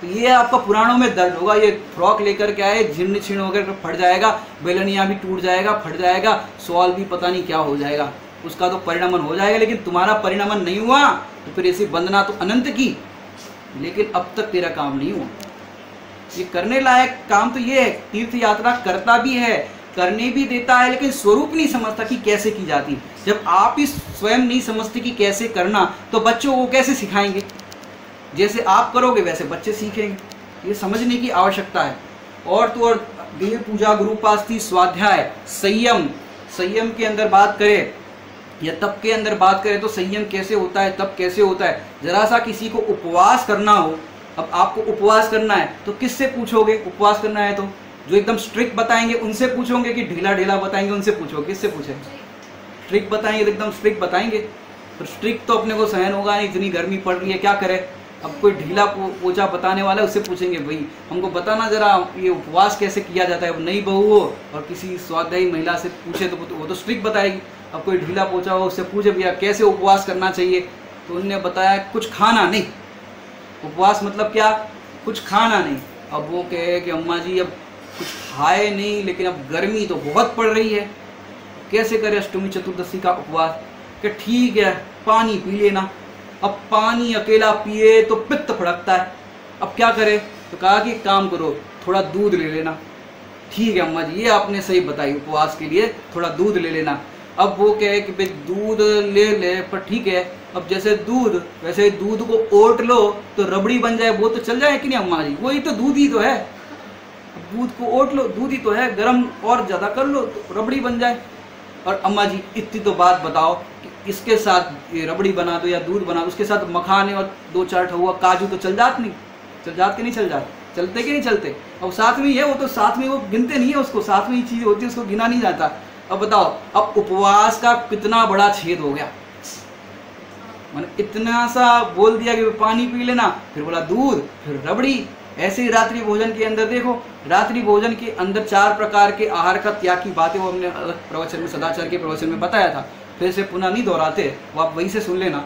Speaker 1: तो ये आपका पुराणों में दर्ज होगा। ये फ्रॉक लेकर के आए, झिन्न छिन्न होकर फट जाएगा, बेलनिया भी टूट जाएगा, फट जाएगा, सॉल भी पता नहीं क्या हो जाएगा, उसका तो परिणमन हो जाएगा। लेकिन तुम्हारा परिणमन नहीं हुआ तो फिर ऐसी वंदना तो अनंत की, लेकिन अब तक तेरा काम नहीं हुआ। ये करने लायक काम तो ये है। तीर्थ यात्रा करता भी है, करने भी देता है, लेकिन स्वरूप नहीं समझता कि कैसे की जाती। जब आप ही स्वयं नहीं समझते कि कैसे करना तो बच्चों को कैसे सिखाएंगे। जैसे आप करोगे वैसे बच्चे सीखेंगे। ये समझने की आवश्यकता है। और तो और देह पूजा, गुरुपास्थि, स्वाध्याय, संयम, संयम के अंदर बात करें या तप के अंदर बात करें तो संयम कैसे होता है, तप कैसे होता है। जरा सा किसी को उपवास करना हो, अब आपको उपवास करना है तो किससे पूछोगे। उपवास करना है तो जो एकदम स्ट्रिक्ट बताएंगे उनसे पूछोगे कि ढीला ढीला बताएंगे उनसे पूछोगे। किससे पूछे। स्ट्रिक्ट बताएंगे तो एकदम स्ट्रिक्ट बताएंगे, तो स्ट्रिक्ट तो अपने को सहन होगा नहीं, इतनी गर्मी पड़ रही है क्या करे। अब कोई ढीला पोचा बताने वाला है उससे पूछेंगे भाई हमको बताना जरा ये उपवास कैसे किया जाता है। अब नई बहू हो और किसी स्वाध्यायी महिला से पूछे तो वो तो स्ट्रिक्ट बताएगी। अब कोई ढीला पोचा हो उससे पूछे भैया कैसे उपवास करना चाहिए, तो उनने बताया कुछ खाना नहीं। उपवास मतलब क्या, कुछ खाना नहीं। अब वो कहे कि अम्मा जी अब कुछ खाए नहीं, लेकिन अब गर्मी तो बहुत पड़ रही है, कैसे करे अष्टमी चतुर्दशी का उपवास। कि ठीक है पानी पी लेना। अब पानी अकेला पिए तो पित्त फड़कता है, अब क्या करे। तो कहा कि काम करो थोड़ा दूध ले लेना। ठीक है अम्मा जी ये आपने सही बताई, उपवास के लिए थोड़ा दूध ले लेना। अब वो कहे कि भाई दूध ले ले, पर ठीक है अब जैसे दूध वैसे दूध को ओट लो तो रबड़ी बन जाए, वो तो चल जाए कि नहीं अम्मा जी, वही तो दूध ही तो है। दूध को ओट लो, दूध ही तो है, गर्म और ज़्यादा कर लो तो रबड़ी बन जाए। और अम्मा जी इतनी तो बात बताओ कि इसके साथ ये रबड़ी बना दो या दूध बना दो, उसके साथ मखाने और 2-4 हुआ काजू तो चल जात नहीं, चल जात कि नहीं चल जात, चलते कि नहीं चलते। और साथ में ये वो तो साथ में वो गिनते नहीं है उसको, साथ में ही चीज़ होती है उसको गिना नहीं जाता। अब बताओ अब उपवास का कितना बड़ा छेद हो गया। मैंने इतना सा बोल दिया कि पानी पी लेना, फिर बोला दूध, फिर रबड़ी। ऐसे ही रात्रि भोजन के अंदर देखो, रात्रि भोजन के अंदर 4 प्रकार के आहार का त्याग की बातें वो हमने अलग प्रवचन में, सदाचार के प्रवचन में बताया था, फिर से पुनः नहीं दोहराते, वो आप वहीं से सुन लेना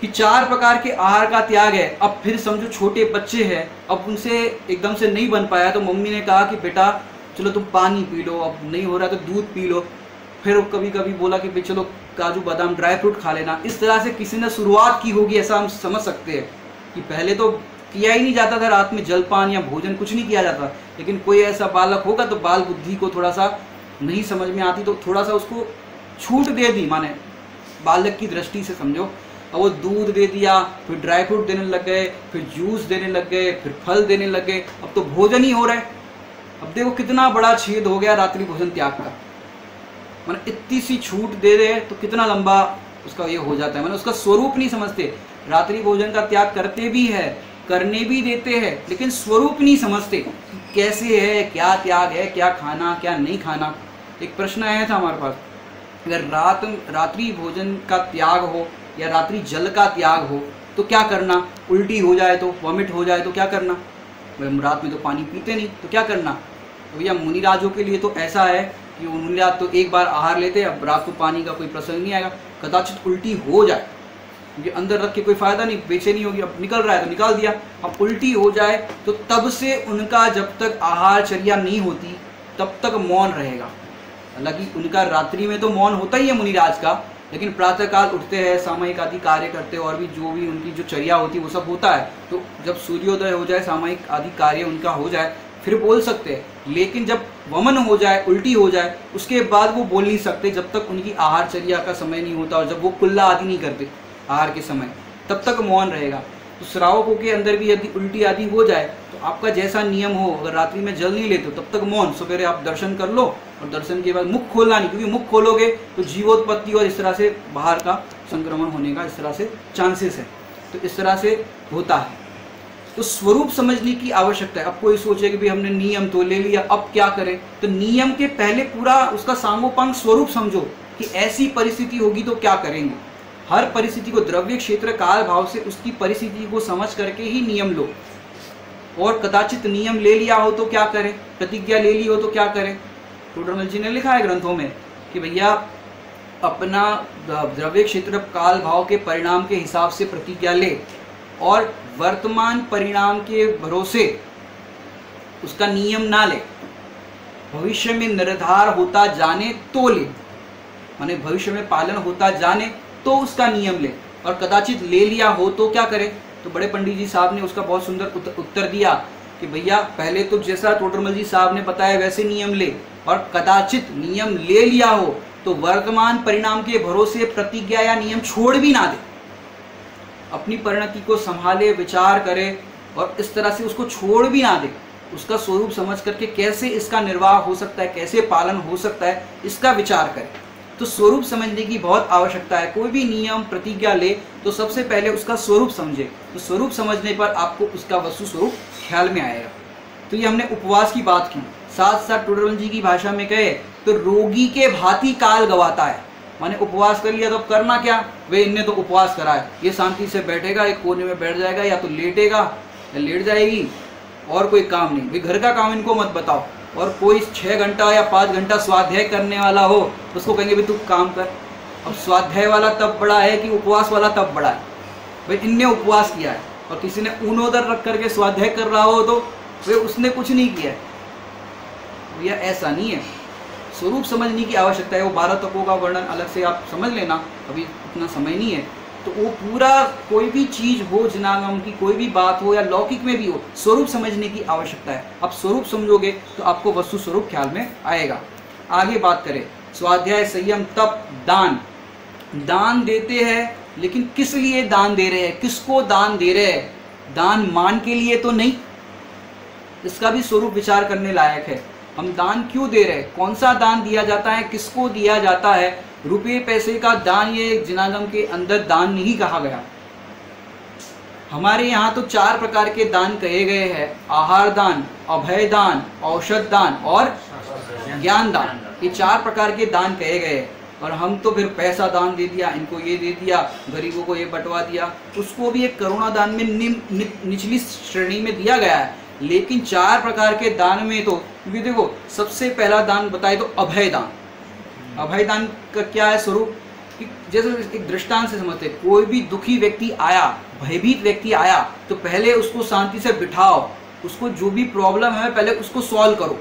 Speaker 1: कि 4 प्रकार के आहार का त्याग है। अब फिर समझो छोटे बच्चे हैं, अब उनसे एकदम से नहीं बन पाया तो मम्मी ने कहा कि बेटा चलो तुम पानी पी लो, अब नहीं हो रहा तो दूध पी लो। फिर कभी कभी बोला कि भाई चलो काजू बादाम ड्राई फ्रूट खा लेना। इस तरह से किसी ने शुरुआत की होगी, ऐसा हम समझ सकते हैं कि पहले तो किया ही नहीं जाता था, रात में जलपान या भोजन कुछ नहीं किया जाता। लेकिन कोई ऐसा बालक होगा तो बाल बुद्धि को थोड़ा सा नहीं समझ में आती तो थोड़ा सा उसको छूट दे दी, माने बालक की दृष्टि से समझो। और वो दूध दे दिया, फिर ड्राई फ्रूट देने लग गए, फिर जूस देने लग गए, फिर फल देने लग गए, अब तो भोजन ही हो रहा है। अब देखो कितना बड़ा छेद हो गया रात्रि भोजन त्याग का। मैंने इतनी सी छूट दे रहे तो कितना लंबा उसका ये हो जाता है। मैंने उसका स्वरूप नहीं समझते। रात्रि भोजन का त्याग करते भी है, करने भी देते हैं, लेकिन स्वरूप नहीं समझते कैसे है, क्या त्याग है, क्या खाना क्या नहीं खाना। एक प्रश्न आया था हमारे पास, अगर रात्रि भोजन का त्याग हो या रात्रि जल का त्याग हो तो क्या करना। उल्टी हो जाए तो, वॉमिट हो जाए तो क्या करना। रात में तो पानी पीते नहीं, तो क्या करना? तो भैया मुनिराजों के लिए तो ऐसा है कि वो मुनिराज तो एक बार आहार लेते हैं, अब रात को पानी का कोई प्रसंग नहीं आएगा। कदाचित उल्टी हो जाए, क्योंकि अंदर रख के कोई फायदा नहीं, बेचैनी होगी, अब निकल रहा है तो निकाल दिया। अब उल्टी हो जाए तो तब से उनका जब तक आहारचर्या नहीं होती तब तक मौन रहेगा। हालांकि उनका रात्रि में तो मौन होता ही है मुनिराज का, लेकिन प्रातःकाल उठते हैं, सामयिक आदि कार्य करते हैं, और भी जो भी उनकी जो चर्या होती है वो सब होता है। तो जब सूर्योदय हो जाए, सामयिक आदि कार्य उनका हो जाए, फिर बोल सकते हैं। लेकिन जब वमन हो जाए, उल्टी हो जाए, उसके बाद वो बोल नहीं सकते जब तक उनकी आहारचर्या का समय नहीं होता, और जब वो कुल्ला आदि नहीं करते आहार के समय, तब तक मौन रहेगा। तो श्रावकों के अंदर भी यदि उल्टी आदि हो जाए तो आपका जैसा नियम हो, अगर रात्रि में जल नहीं लेते हो तब तक मौन, सवेरे आप दर्शन कर लो, और दर्शन के बाद मुख खोलना नहीं, क्योंकि मुख खोलोगे तो जीवोत्पत्ति और इस तरह से बाहर का संक्रमण होने का इस तरह से चांसेस है। तो इस तरह से होता है। तो स्वरूप समझने की आवश्यकता है। अब कोई सोचे कि भाई हमने नियम तो ले लिया, अब क्या करें? तो नियम के पहले पूरा उसका सांगोपांग स्वरूप समझो कि ऐसी परिस्थिति होगी तो क्या करेंगे। हर परिस्थिति को, द्रव्य क्षेत्र काल भाव से उसकी परिस्थिति को समझ करके ही नियम लो। और कदाचित नियम ले लिया हो तो क्या करें, प्रतिज्ञा ले ली हो तो क्या करें। टोडरमल जी ने लिखा है ग्रंथों में कि भैया अपना द्रव्य क्षेत्र काल भाव के परिणाम के हिसाब से प्रतिज्ञा ले, और वर्तमान परिणाम के भरोसे उसका नियम ना ले, भविष्य में निर्धार होता जाने तो ले, माने भविष्य में पालन होता जाने तो उसका नियम ले। और कदाचित ले लिया हो तो क्या करे? तो बड़े पंडित जी साहब ने उसका बहुत सुंदर उत्तर दिया कि भैया पहले तो जैसा टोडरमल जी साहब ने बताया वैसे नियम ले, और कदाचित नियम ले लिया हो तो वर्तमान परिणाम के भरोसे प्रतिज्ञा या नियम छोड़ भी ना दे, अपनी परिणति को संभाले, विचार करे, और इस तरह से उसको छोड़ भी ना दे। उसका स्वरूप समझ करके कैसे इसका निर्वाह हो सकता है, कैसे पालन हो सकता है, इसका विचार करे। तो स्वरूप समझने की बहुत आवश्यकता है। कोई भी नियम प्रतिज्ञा ले तो सबसे पहले उसका स्वरूप समझे। तो स्वरूप समझने पर आपको उसका वस्तु स्वरूप ख्याल में आएगा। तो ये हमने उपवास की बात की। साथ साथ टोडरमल जी की भाषा में कहे तो रोगी के भांति काल गवाता है, माने उपवास कर लिया तो अब करना क्या? वे इनने तो उपवास करा है, ये शांति से बैठेगा, एक कोने में बैठ जाएगा, या तो लेटेगा या लेट जाएगी, और कोई काम नहीं। वे घर का काम इनको मत बताओ। और कोई 6 घंटा या 5 घंटा स्वाध्याय करने वाला हो उसको कहेंगे भाई तू काम कर। अब स्वाध्याय वाला तब बड़ा है कि उपवास वाला तब बड़ा है। भाई इनने उपवास किया है और किसी ने ऊनोदर रख करके स्वाध्याय कर रहा हो तो वे उसने कुछ नहीं किया है। भैया ऐसा नहीं है। स्वरूप समझने की आवश्यकता है। वो 12 तपों का वर्णन अलग से आप समझ लेना, अभी इतना समय नहीं है। तो वो पूरा कोई भी चीज हो, जनागम की कोई भी बात हो या लौकिक में भी हो, स्वरूप समझने की आवश्यकता है। आप स्वरूप समझोगे तो आपको वस्तु स्वरूप ख्याल में आएगा। आगे बात करें, स्वाध्याय, संयम, तप, दान। दान देते हैं लेकिन किस लिए दान दे रहे हैं, किसको दान दे रहे हैं? दान मान के लिए तो नहीं। इसका भी स्वरूप विचार करने लायक है। हम दान क्यों दे रहे हैं, कौन सा दान दिया जाता है, किसको दिया जाता है? रुपये पैसे का दान ये जिनागम के अंदर दान नहीं कहा गया। हमारे यहाँ तो 4 प्रकार के दान कहे गए हैं, आहार दान, अभय दान, औषध दान और ज्ञान दान। ये 4 प्रकार के दान कहे गए हैं। और हम तो फिर पैसा दान दे दिया, इनको ये दे दिया, गरीबों को ये बंटवा दिया, उसको भी एक करुणा दान में निचली श्रेणी में दिया गया है। लेकिन 4 प्रकार के दान में तो देखो, सबसे पहला दान बताए तो अभय दान। अभय दान का क्या है स्वरूप कि जैसे एक दृष्टांत से समझते, कोई भी दुखी व्यक्ति आया, भयभीत व्यक्ति आया, तो पहले उसको शांति से बिठाओ, उसको जो भी प्रॉब्लम है पहले उसको सॉल्व करो,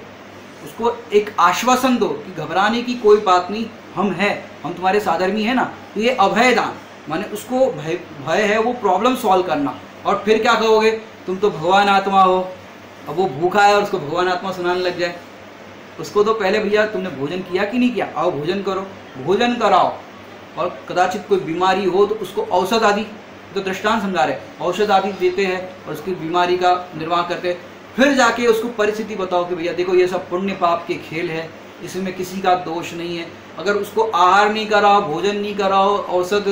Speaker 1: उसको एक आश्वासन दो कि घबराने की कोई बात नहीं, हम हैं, हम तुम्हारे साधर्मी है ना। तो ये अभय दान माने उसको भय है वो प्रॉब्लम सॉल्व करना। और फिर क्या कहोगे, तुम तो भगवान आत्मा हो। अब वो भूखा है और उसको भगवान आत्मा सुनाने लग जाए, उसको तो पहले भैया तुमने भोजन किया कि नहीं किया, आओ भोजन करो, भोजन कराओ। और कदाचित कोई बीमारी हो तो उसको औषध आदि, तो दृष्टांत समझा रहे, औषध आदि देते हैं और उसकी बीमारी का निर्वाह करते हैं। फिर जाके उसको परिस्थिति बताओ कि भैया देखो ये सब पुण्य पाप के खेल है, इसमें किसी का दोष नहीं है। अगर उसको आहार नहीं कराओ, भोजन नहीं कराओ, औषध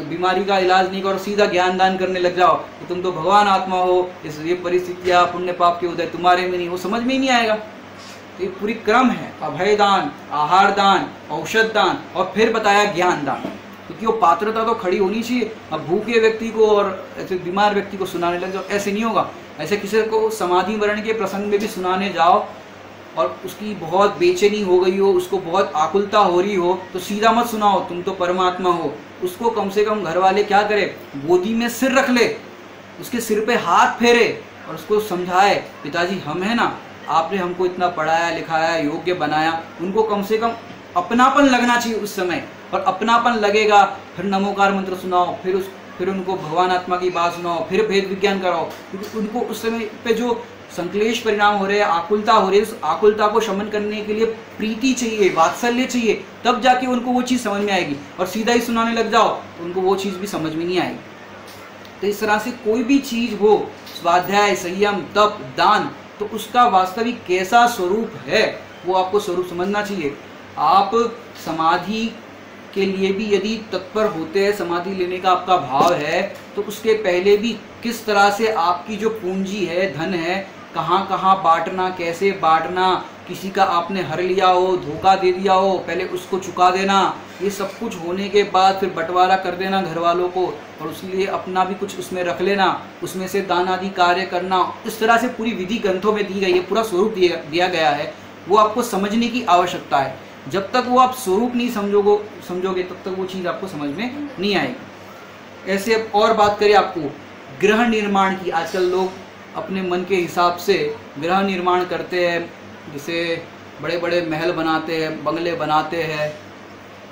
Speaker 1: बीमारी का इलाज नहीं करो, सीधा ज्ञान दान करने लग जाओ तो तुम तो भगवान आत्मा हो, इस ये परिस्थितियाँ पुण्य पाप के उदय तुम्हारे में नहीं, वो समझ में ही नहीं आएगा। तो ये पूरी क्रम है, अभय दान, आहार दान, औषध दान और फिर बताया ज्ञान दान। क्योंकि वो पात्रता तो खड़ी होनी चाहिए। अब भूखे व्यक्ति को और ऐसे बीमार व्यक्ति को सुनाने लग जाओ, ऐसे नहीं होगा। ऐसे किसी को समाधि मरण के प्रसंग में भी सुनाने जाओ और उसकी बहुत बेचैनी हो गई हो, उसको बहुत आकुलता हो रही हो, तो सीधा मत सुनाओ, तुम तो परमात्मा हो। उसको कम से कम घर वाले क्या करें, गोदी में सिर रख ले, उसके सिर पे हाथ फेरे और उसको समझाए, पिताजी हम है ना, आपने हमको इतना पढ़ाया लिखाया योग्य बनाया। उनको कम से कम अपनापन लगना चाहिए उस समय, और अपनापन लगेगा फिर नमोकार मंत्र सुनाओ, फिर उनको भगवान आत्मा की बात सुनाओ, फिर भेद विज्ञान कराओ। क्योंकि उनको उस समय पे जो संक्लेश परिणाम हो रहे हैं, आकुलता हो रही है, उस आकुलता को शमन करने के लिए प्रीति चाहिए, वात्सल्य चाहिए, तब जाके उनको वो चीज़ समझ में आएगी। और सीधा ही सुनाने लग जाओ तो उनको वो चीज़ भी समझ में नहीं आएगी। तो इस तरह से कोई भी चीज़ हो, स्वाध्याय, संयम, तप, दान, तो उसका वास्तविक कैसा स्वरूप है वो आपको स्वरूप समझना चाहिए। आप समाधि के लिए भी यदि तत्पर होते हैं, समाधि लेने का आपका भाव है, तो उसके पहले भी किस तरह से आपकी जो पूंजी है, धन है, कहाँ कहाँ बांटना, कैसे बांटना, किसी का आपने हर लिया हो, धोखा दे दिया हो, पहले उसको चुका देना, ये सब कुछ होने के बाद फिर बंटवारा कर देना घर वालों को, और उसलिए अपना भी कुछ उसमें रख लेना, उसमें से दान आदि कार्य करना। इस तरह से पूरी विधि ग्रंथों में दी गई है, पूरा स्वरूप दिया गया है। वो आपको समझने की आवश्यकता है। जब तक वो आप स्वरूप नहीं समझोगे तब तक वो चीज़ आपको समझ में नहीं आएगी। ऐसे अब और बात करें आपको गृह निर्माण की। आजकल लोग अपने मन के हिसाब से गृह निर्माण करते हैं, जैसे बड़े बड़े महल बनाते हैं, बंगले बनाते हैं,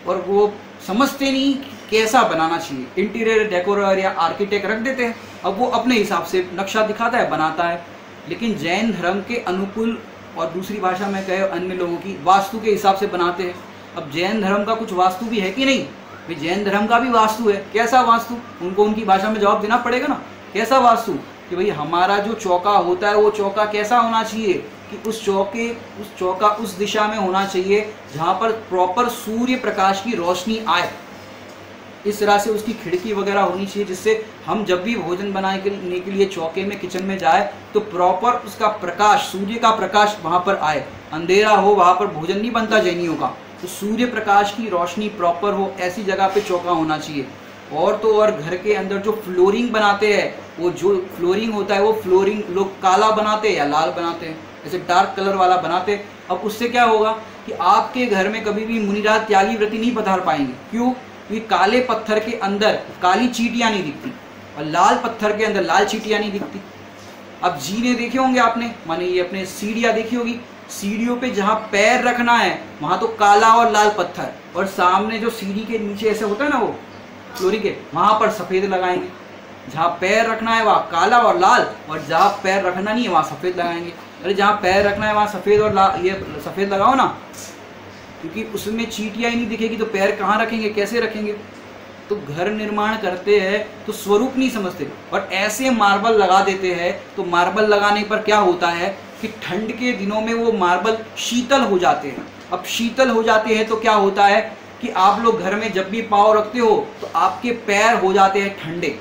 Speaker 1: और वो समझते नहीं कैसा बनाना चाहिए। इंटीरियर डेकोरर या आर्किटेक्ट रख देते हैं, अब वो अपने हिसाब से नक्शा दिखाता है, बनाता है। लेकिन जैन धर्म के अनुकूल, और दूसरी भाषा में कहे अन्य लोगों की, वास्तु के हिसाब से बनाते हैं। अब जैन धर्म का कुछ वास्तु भी है कि नहीं भाई? जैन धर्म का भी वास्तु है। कैसा वास्तु? उनको उनकी भाषा में जवाब देना पड़ेगा ना। कैसा वास्तु? कि भाई हमारा जो चौका होता है वो चौका कैसा होना चाहिए कि उस चौका उस दिशा में होना चाहिए जहाँ पर प्रॉपर सूर्य प्रकाश की रोशनी आए। इस तरह से उसकी खिड़की वगैरह होनी चाहिए, जिससे हम जब भी भोजन बनाने के लिए चौके में, किचन में जाए तो प्रॉपर उसका प्रकाश, सूर्य का प्रकाश वहाँ पर आए। अंधेरा हो वहाँ पर भोजन नहीं बनता जैनियों का, तो सूर्य प्रकाश की रोशनी प्रॉपर हो, ऐसी जगह पे चौका होना चाहिए। और तो और घर के अंदर जो फ्लोरिंग बनाते हैं, वो जो फ्लोरिंग होता है वो फ्लोरिंग लोग काला बनाते हैं या लाल बनाते हैं, ऐसे डार्क कलर वाला बनाते हैं। अब उससे क्या होगा कि आपके घर में कभी भी मुनिराज त्यागी व्रती नहीं पधार पाएंगे। क्यों? ये काले पत्थर के अंदर काली चींटियाँ नहीं दिखती और लाल पत्थर के अंदर लाल चींटियाँ नहीं दिखती। अब जीने देखे होंगे आपने, माने ये अपने सीढ़ियाँ देखी होगी, सीढ़ियों पे जहाँ पैर रखना है वहाँ तो काला और लाल पत्थर, और सामने जो सीढ़ी के नीचे ऐसे होता है ना वो फ्लोरिंग के, वहाँ पर सफ़ेद लगाएंगे। जहाँ पैर रखना है वहाँ काला और लाल, और जहाँ पैर रखना नहीं है वहाँ सफ़ेद लगाएंगे। अरे जहाँ पैर रखना है वहाँ सफ़ेद और लाल, ये सफ़ेद लगाओ ना, क्योंकि उसमें चींटियाँ ही नहीं दिखेगी तो पैर कहाँ रखेंगे, कैसे रखेंगे? तो घर निर्माण करते हैं तो स्वरूप नहीं समझते और ऐसे मार्बल लगा देते हैं। तो मार्बल लगाने पर क्या होता है कि ठंड के दिनों में वो मार्बल शीतल हो जाते हैं। अब शीतल हो जाते हैं तो क्या होता है कि आप लोग घर में जब भी पाँव रखते हो तो आपके पैर हो जाते हैं ठंडे।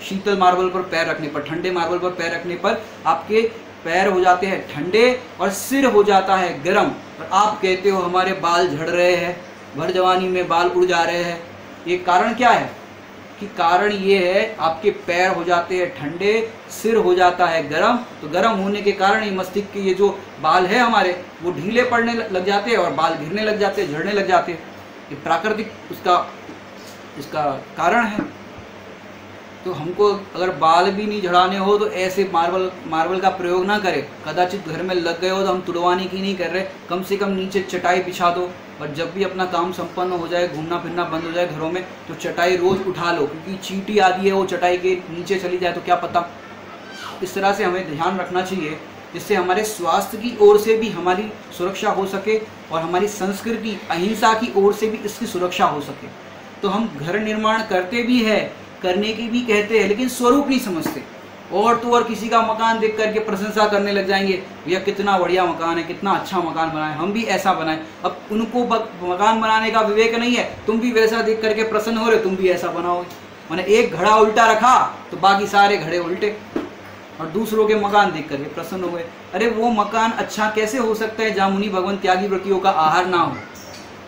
Speaker 1: शीतल मार्बल पर पैर रखने पर, ठंडे मार्बल पर पैर रखने पर आपके पैर हो जाते हैं ठंडे और सिर हो जाता है गर्म। और आप कहते हो हमारे बाल झड़ रहे हैं, भर जवानी में बाल उड़ जा रहे हैं। ये कारण क्या है कि कारण ये है आपके पैर हो जाते हैं ठंडे, सिर हो जाता है गर्म। तो गर्म होने के कारण ही मस्तिष्क के ये जो बाल है हमारे वो ढीले पड़ने लग जाते हैं और बाल गिरने लग जाते हैं, झड़ने लग जाते हैं। ये प्राकृतिक इसका कारण है। तो हमको अगर बाल भी नहीं झड़ाने हो तो ऐसे मार्बल का प्रयोग ना करें। कदाचित घर में लग गए हो तो हम तुड़वाने की नहीं कर रहे, कम से कम नीचे चटाई बिछा दो। और जब भी अपना काम संपन्न हो जाए, घूमना फिरना बंद हो जाए घरों में, तो चटाई रोज़ उठा लो, क्योंकि चींटी आदि है वो चटाई के नीचे चली जाए तो क्या पता। इस तरह से हमें ध्यान रखना चाहिए, जिससे हमारे स्वास्थ्य की ओर से भी हमारी सुरक्षा हो सके और हमारी संस्कृति अहिंसा की ओर से भी इसकी सुरक्षा हो सके। तो हम घर निर्माण करते भी है, करने की भी कहते हैं, लेकिन स्वरूप नहीं समझते। और तो और किसी का मकान देख करके प्रशंसा करने लग जाएंगे, भैया कितना बढ़िया मकान है, कितना अच्छा मकान बनाए, हम भी ऐसा बनाएं। अब उनको मकान बनाने का विवेक नहीं है, तुम भी वैसा देख करके प्रसन्न हो रहे, तुम भी ऐसा बनाओगे। मैंने एक घड़ा उल्टा रखा तो बाकी सारे घड़े उल्टे, और दूसरों के मकान देख करके प्रसन्न हो गए। अरे वो मकान अच्छा कैसे हो सकता है जहाँ मुनि भगवान त्यागी व्रतियों का आहार ना हो?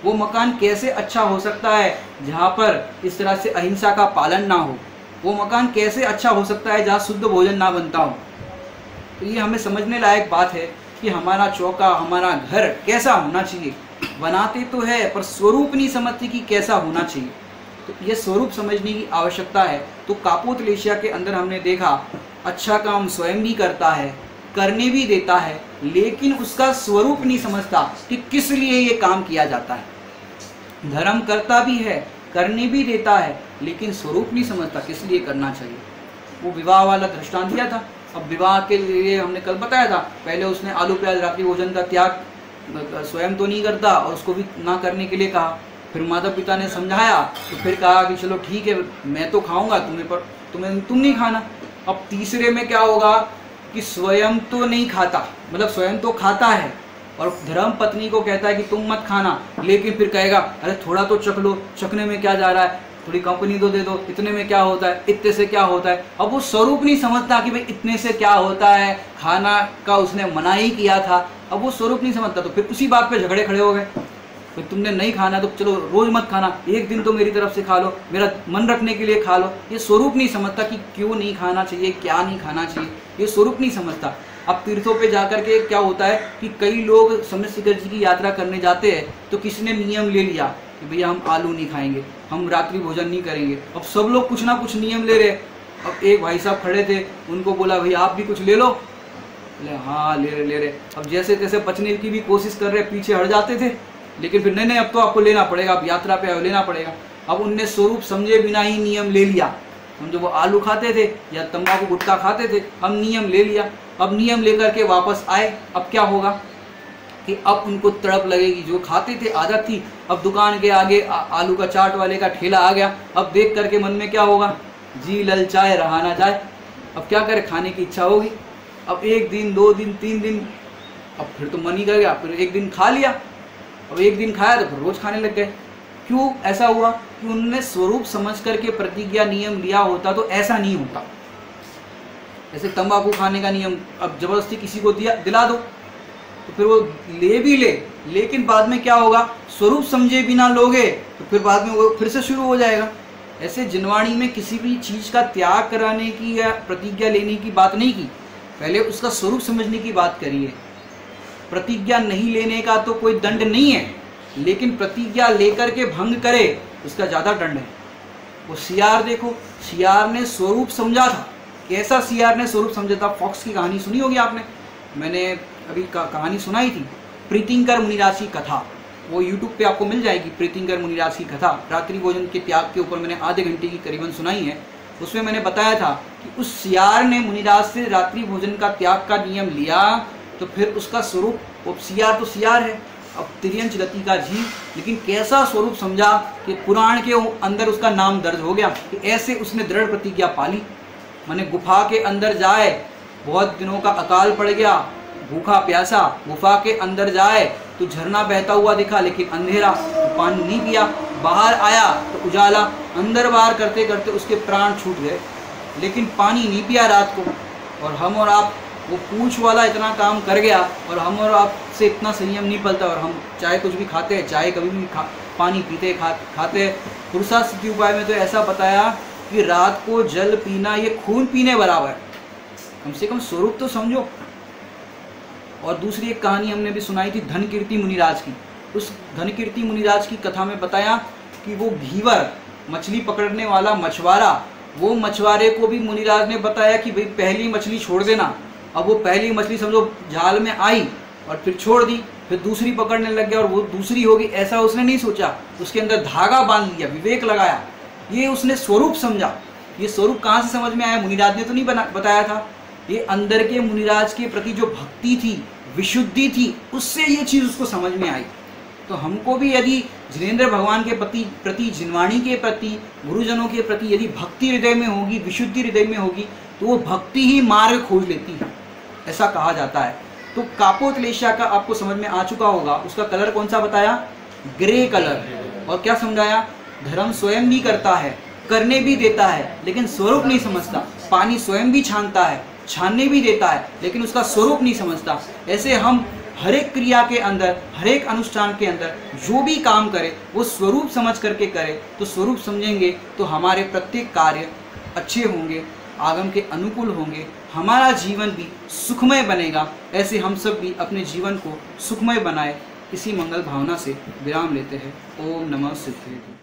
Speaker 1: वो मकान कैसे अच्छा हो सकता है जहाँ पर इस तरह से अहिंसा का पालन ना हो? वो मकान कैसे अच्छा हो सकता है जहाँ शुद्ध भोजन ना बनता हो? तो ये हमें समझने लायक बात है कि हमारा चौका, हमारा घर कैसा होना चाहिए। बनाते तो है पर स्वरूप नहीं समझते कि कैसा होना चाहिए। तो ये स्वरूप समझने की आवश्यकता है। तो कापोतलेशिया के अंदर हमने देखा अच्छा काम स्वयं भी करता है, करने भी देता है, लेकिन उसका स्वरूप नहीं समझता कि किस लिए ये काम किया जाता है। धर्म करता भी है, करने भी देता है, लेकिन स्वरूप नहीं समझता किस लिए करना चाहिए। वो विवाह वाला दृष्टांत दिया था। अब विवाह के लिए हमने कल बताया था, पहले उसने आलू प्याज रात्रि भोजन का त्याग स्वयं तो नहीं करता और उसको भी ना करने के लिए कहा। फिर माता पिता ने समझाया तो फिर कहा कि चलो ठीक है, मैं तो खाऊंगा, तुम नहीं खाना। अब तीसरे में क्या होगा कि स्वयं तो नहीं खाता, मतलब स्वयं तो खाता है और धर्म पत्नी को कहता है कि तुम मत खाना, लेकिन फिर कहेगा अरे थोड़ा तो चख लो, चखने में क्या जा रहा है, थोड़ी कंपनी तो दे दो, इतने में क्या होता है, इतने से क्या होता है। अब वो स्वरूप नहीं समझता कि भाई इतने से क्या होता है, खाना का उसने मना ही किया था। अब वो स्वरूप नहीं समझता तो फिर उसी बात पे झगड़े खड़े हो गए। तो तुमने नहीं खाना तो चलो रोज मत खाना, एक दिन तो मेरी तरफ से खा लो, मेरा मन रखने के लिए खा लो। ये स्वरूप नहीं समझता कि क्यों नहीं खाना चाहिए, क्या नहीं खाना चाहिए, ये स्वरूप नहीं समझता। अब तीर्थों पे जाकर के क्या होता है कि कई लोग समय शिखर जी की यात्रा करने जाते हैं तो किसी ने नियम ले लिया कि भैया हम आलू नहीं खाएंगे, हम रात्रि भोजन नहीं करेंगे। अब सब लोग कुछ ना कुछ नियम ले रहे। अब एक भाई साहब खड़े थे, उनको बोला भैया आप भी कुछ ले लो। बोले हाँ ले रहे। अब जैसे तैसे बचने की भी कोशिश कर रहे, पीछे हट जाते थे, लेकिन फिर नहीं अब तो आपको लेना पड़ेगा, अब यात्रा पे लेना पड़ेगा। अब उनने स्वरूप समझे बिना ही नियम ले लिया। हम जो वो आलू खाते थे या तंबाकू गुटखा खाते थे, हम नियम ले लिया। अब नियम लेकर के वापस आए, अब क्या होगा कि अब उनको तड़प लगेगी। जो खाते थे आदत थी, अब दुकान के आगे आलू का चाट वाले का ठेला आ गया, अब देख करके मन में क्या होगा, जी ललचाए रहा ना जाए। अब क्या करे, खाने की इच्छा होगी। अब 1 दिन 2 दिन 3 दिन, अब फिर तो मन ही कर गया, फिर एक दिन खा लिया। अब एक दिन खाया तो फिर रोज खाने लग गए। क्यों ऐसा हुआ कि उन्होंने स्वरूप समझ करके प्रतिज्ञा नियम लिया होता तो ऐसा नहीं होता। जैसे तंबाकू खाने का नियम अब जबरदस्ती किसी को दिला दो तो फिर वो ले भी ले, लेकिन बाद में क्या होगा, स्वरूप समझे बिना लोगे तो फिर बाद में वो फिर से शुरू हो जाएगा। ऐसे जिनवाणी में किसी भी चीज़ का त्याग कराने की या प्रतिज्ञा लेने की बात नहीं की, पहले उसका स्वरूप समझने की बात करिए। प्रतिज्ञा नहीं लेने का तो कोई दंड नहीं है, लेकिन प्रतिज्ञा लेकर के भंग करे उसका ज़्यादा दंड है। वो सियार देखो, सियार ने स्वरूप समझा था। कैसा सियार ने स्वरूप समझा था? फॉक्स की कहानी सुनी होगी आपने, मैंने अभी कहानी सुनाई थी, प्रीतिंकर मुनिराज की कथा, वो यूट्यूब पे आपको मिल जाएगी। प्रीतिंकर मुनिराज की कथा रात्रि भोजन के त्याग के ऊपर मैंने आधे घंटे की करीबन सुनाई है। उसमें मैंने बताया था कि उस सियार ने मुनिराज से रात्रि भोजन का त्याग का नियम लिया तो फिर उसका स्वरूप, वो सियार तो सियार है, अब तिर्यंच गति का जीव, लेकिन कैसा स्वरूप समझा कि पुराण के अंदर उसका नाम दर्ज हो गया कि ऐसे उसने दृढ़ प्रतिज्ञा पाली। माने गुफा के अंदर जाए, बहुत दिनों का अकाल पड़ गया, भूखा प्यासा, गुफा के अंदर जाए तो झरना बहता हुआ दिखा लेकिन अंधेरा, तो पानी नहीं पिया। बाहर आया तो उजाला, अंदर बाहर करते करते उसके प्राण छूट गए, लेकिन पानी नहीं पिया रात को। और हम और आप, वो पूंछ वाला इतना काम कर गया और हम और आप से इतना संयम नहीं पलता, और हम चाहे कुछ भी खाते हैं, चाहे कभी भी पानी पीते खाते। पुरुषा स्थिति उपाय में तो ऐसा बताया कि रात को जल पीना ये खून पीने बराबर है। कम से कम स्वरूप तो समझो। और दूसरी एक कहानी हमने भी सुनाई थी धनकीर्ति मुनिराज की। उस धनकीर्ति मुनिराज की कथा में बताया कि वो घीवर, मछली पकड़ने वाला मछुआरा, वो मछुआरे को भी मुनिराज ने बताया कि भाई पहली मछली छोड़ देना। अब वो पहली मछली समझो जाल में आई और फिर छोड़ दी, फिर दूसरी पकड़ने लग गया और वो दूसरी होगी, ऐसा उसने नहीं सोचा, उसके अंदर धागा बांध लिया, विवेक लगाया, ये उसने स्वरूप समझा। ये स्वरूप कहाँ से समझ में आया? मुनिराज ने तो नहीं बताया था, ये अंदर के मुनिराज के प्रति जो भक्ति थी, विशुद्धि थी, उससे ये चीज़ उसको समझ में आई। तो हमको भी यदि जिनेंद्र भगवान के प्रति, जिनवाणी के प्रति, गुरुजनों के प्रति यदि भक्ति हृदय में होगी, विशुद्धि हृदय में होगी, तो वो भक्ति ही मार्ग खोज लेती है, ऐसा कहा जाता है। तो कापोतलेशिया का आपको समझ में आ चुका होगा। उसका कलर कौन सा बताया? Grey colour. और क्या समझाया? धर्म स्वयं भी करता है, करने भी देता है, लेकिन स्वरूप नहीं समझता। पानी स्वयं भी छानता है, छानने भी देता है, लेकिन उसका स्वरूप नहीं समझता। ऐसे हम हर एक क्रिया के अंदर, हर एक अनुष्ठान के अंदर जो भी काम करे वो स्वरूप समझ करके करे, तो स्वरूप समझेंगे तो हमारे प्रत्येक कार्य अच्छे होंगे, आगम के अनुकूल होंगे, हमारा जीवन भी सुखमय बनेगा। ऐसे हम सब भी अपने जीवन को सुखमय बनाए, इसी मंगल भावना से विराम लेते हैं। ओम नमः सिद्धेश्वराय।